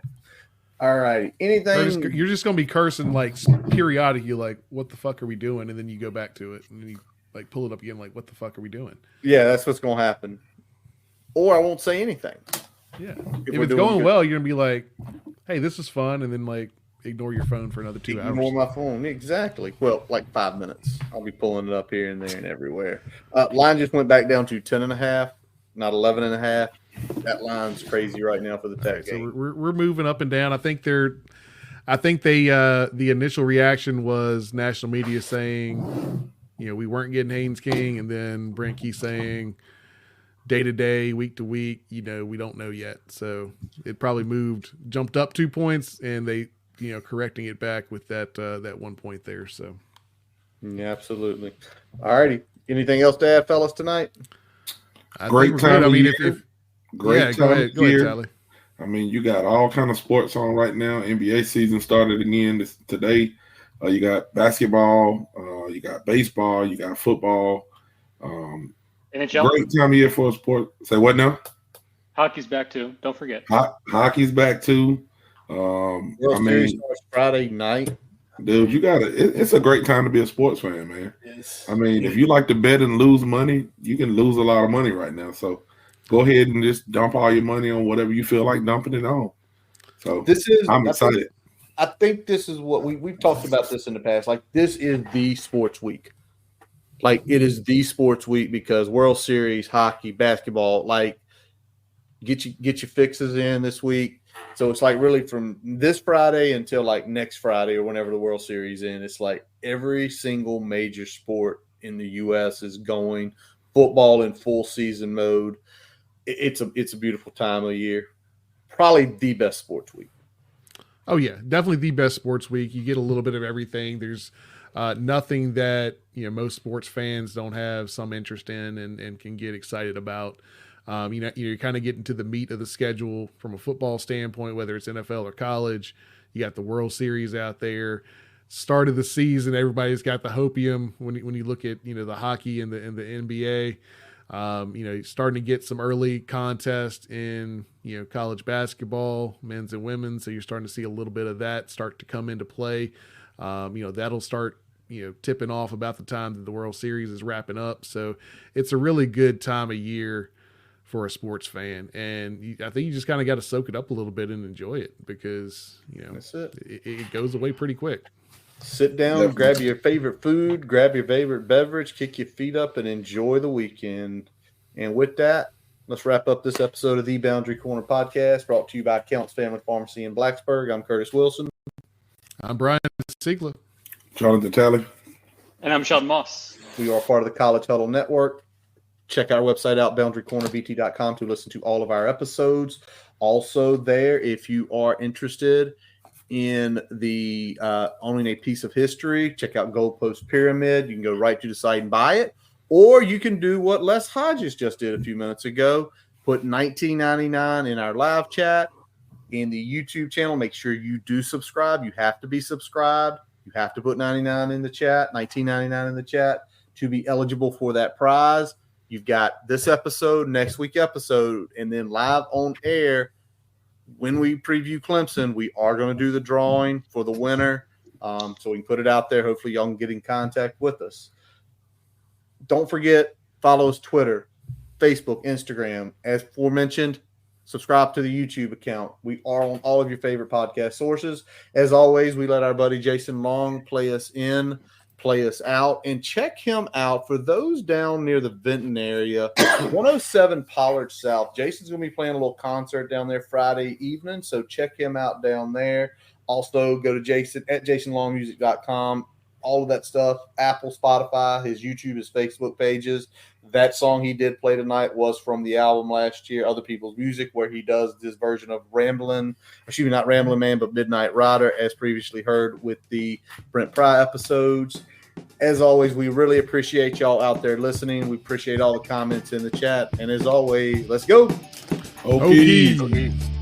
Speaker 3: All right. Anything?
Speaker 4: You're just going to be cursing like periodically, like, what the fuck are we doing? And then you go back to it, and then you like pull it up again, like, what the fuck are we doing?
Speaker 3: Yeah, that's what's going to happen. Or I won't say anything.
Speaker 4: Yeah. If it's going good, well, you're going to be like, hey, this is fun. And then like ignore your phone for another 2 hours.
Speaker 3: Ignore my phone. Exactly. Well, like 5 minutes. I'll be pulling it up here and there and everywhere. Line just went back down to 10.5, not 11.5. That line's crazy right now for the Tech game.
Speaker 4: So we're moving up and down. I think they the initial reaction was national media saying, we weren't getting Haynes King, and then Brent Key saying day to day, week to week, we don't know yet. So it probably jumped up 2 points, and they, correcting it back with that 1 point there. So
Speaker 3: yeah, absolutely. All righty. Anything else to add, fellas, tonight?
Speaker 7: Great time. Great time
Speaker 4: go ahead, Tally.
Speaker 7: I mean, you got all kind of sports on right now. NBA season started again today. You got basketball, you got baseball, you got football.
Speaker 8: NHL.
Speaker 7: Great time of year for a sport. Say what now?
Speaker 8: Hockey's back too. Don't forget.
Speaker 7: Hockey's back too.
Speaker 3: World Series starts Friday night.
Speaker 7: Dude, it's a great time to be a sports fan, man.
Speaker 3: Yes.
Speaker 7: I mean, if you like to bet and lose money, you can lose a lot of money right now. So go ahead and just dump all your money on whatever you feel like dumping it on. So I'm excited.
Speaker 3: I think this is what we've talked about this in the past. Like, this is the sports week. Like, it is the sports week because World Series, hockey, basketball, like, get your fixes in this week. So it's like really from this Friday until like next Friday or whenever the World Series ends, it's like every single major sport in the U.S. is going. Football in full season mode. It's a beautiful time of year. Probably the best sports week.
Speaker 4: Oh yeah, definitely the best sports week. You get a little bit of everything. There's nothing that most sports fans don't have some interest in and can get excited about. You're kind of getting to the meat of the schedule from a football standpoint, whether it's NFL or college. You got the World Series out there. Start of the season, everybody's got the hopium. When you look at the hockey and the NBA, starting to get some early contest in college basketball, men's and women's. So you're starting to see a little bit of that start to come into play. That'll start tipping off about the time that the World Series is wrapping up. So it's a really good time of year for a sports fan. And I think you just kind of got to soak it up a little bit and enjoy it, because,
Speaker 3: that's it.
Speaker 4: It goes away pretty quick.
Speaker 3: Sit down, grab your favorite food, grab your favorite beverage, kick your feet up, and enjoy the weekend. And with that, let's wrap up this episode of the Boundary Corner podcast, brought to you by Counts Family Pharmacy in Blacksburg. I'm Curtis Wilson.
Speaker 4: I'm Brian Siegler.
Speaker 7: Jonathan Talley.
Speaker 8: And I'm Sheldon Moss.
Speaker 3: We are part of the College Huddle Network. Check our website out, boundarycornerbt.com, to listen to all of our episodes. Also there, if you are interested in the owning a piece of history, check out Goalpost Pyramid. You can go right to the site and buy it. Or you can do what Les Hodges just did a few minutes ago, put $19.99 in our live chat in the YouTube channel. Make sure you do subscribe. You have to be subscribed. You have to put $19.99 in the chat to be eligible for that prize. You've got this episode, next week episode, and then live on air. When we preview Clemson, we are going to do the drawing for the winner. So we can put it out there. Hopefully y'all can get in contact with us. Don't forget, follow us Twitter, Facebook, Instagram. As aforementioned, subscribe to the YouTube account. We are on all of your favorite podcast sources. As always, we let our buddy Jason Long play us in, play us out, and check him out. For those down near the Vinton area, 107 Pollard South. Jason's going to be playing a little concert down there Friday evening, so check him out down there. Also, go to Jason at jasonlongmusic.com. All of that stuff, Apple, Spotify, his YouTube, his Facebook pages. That song he did play tonight was from the album last year, Other People's Music, where he does this version of not Ramblin' Man, but Midnight Rider, as previously heard with the Brent Pry episodes. As always, we really appreciate y'all out there listening. We appreciate all the comments in the chat. And as always, let's go.
Speaker 7: Hokies.
Speaker 3: Hokies.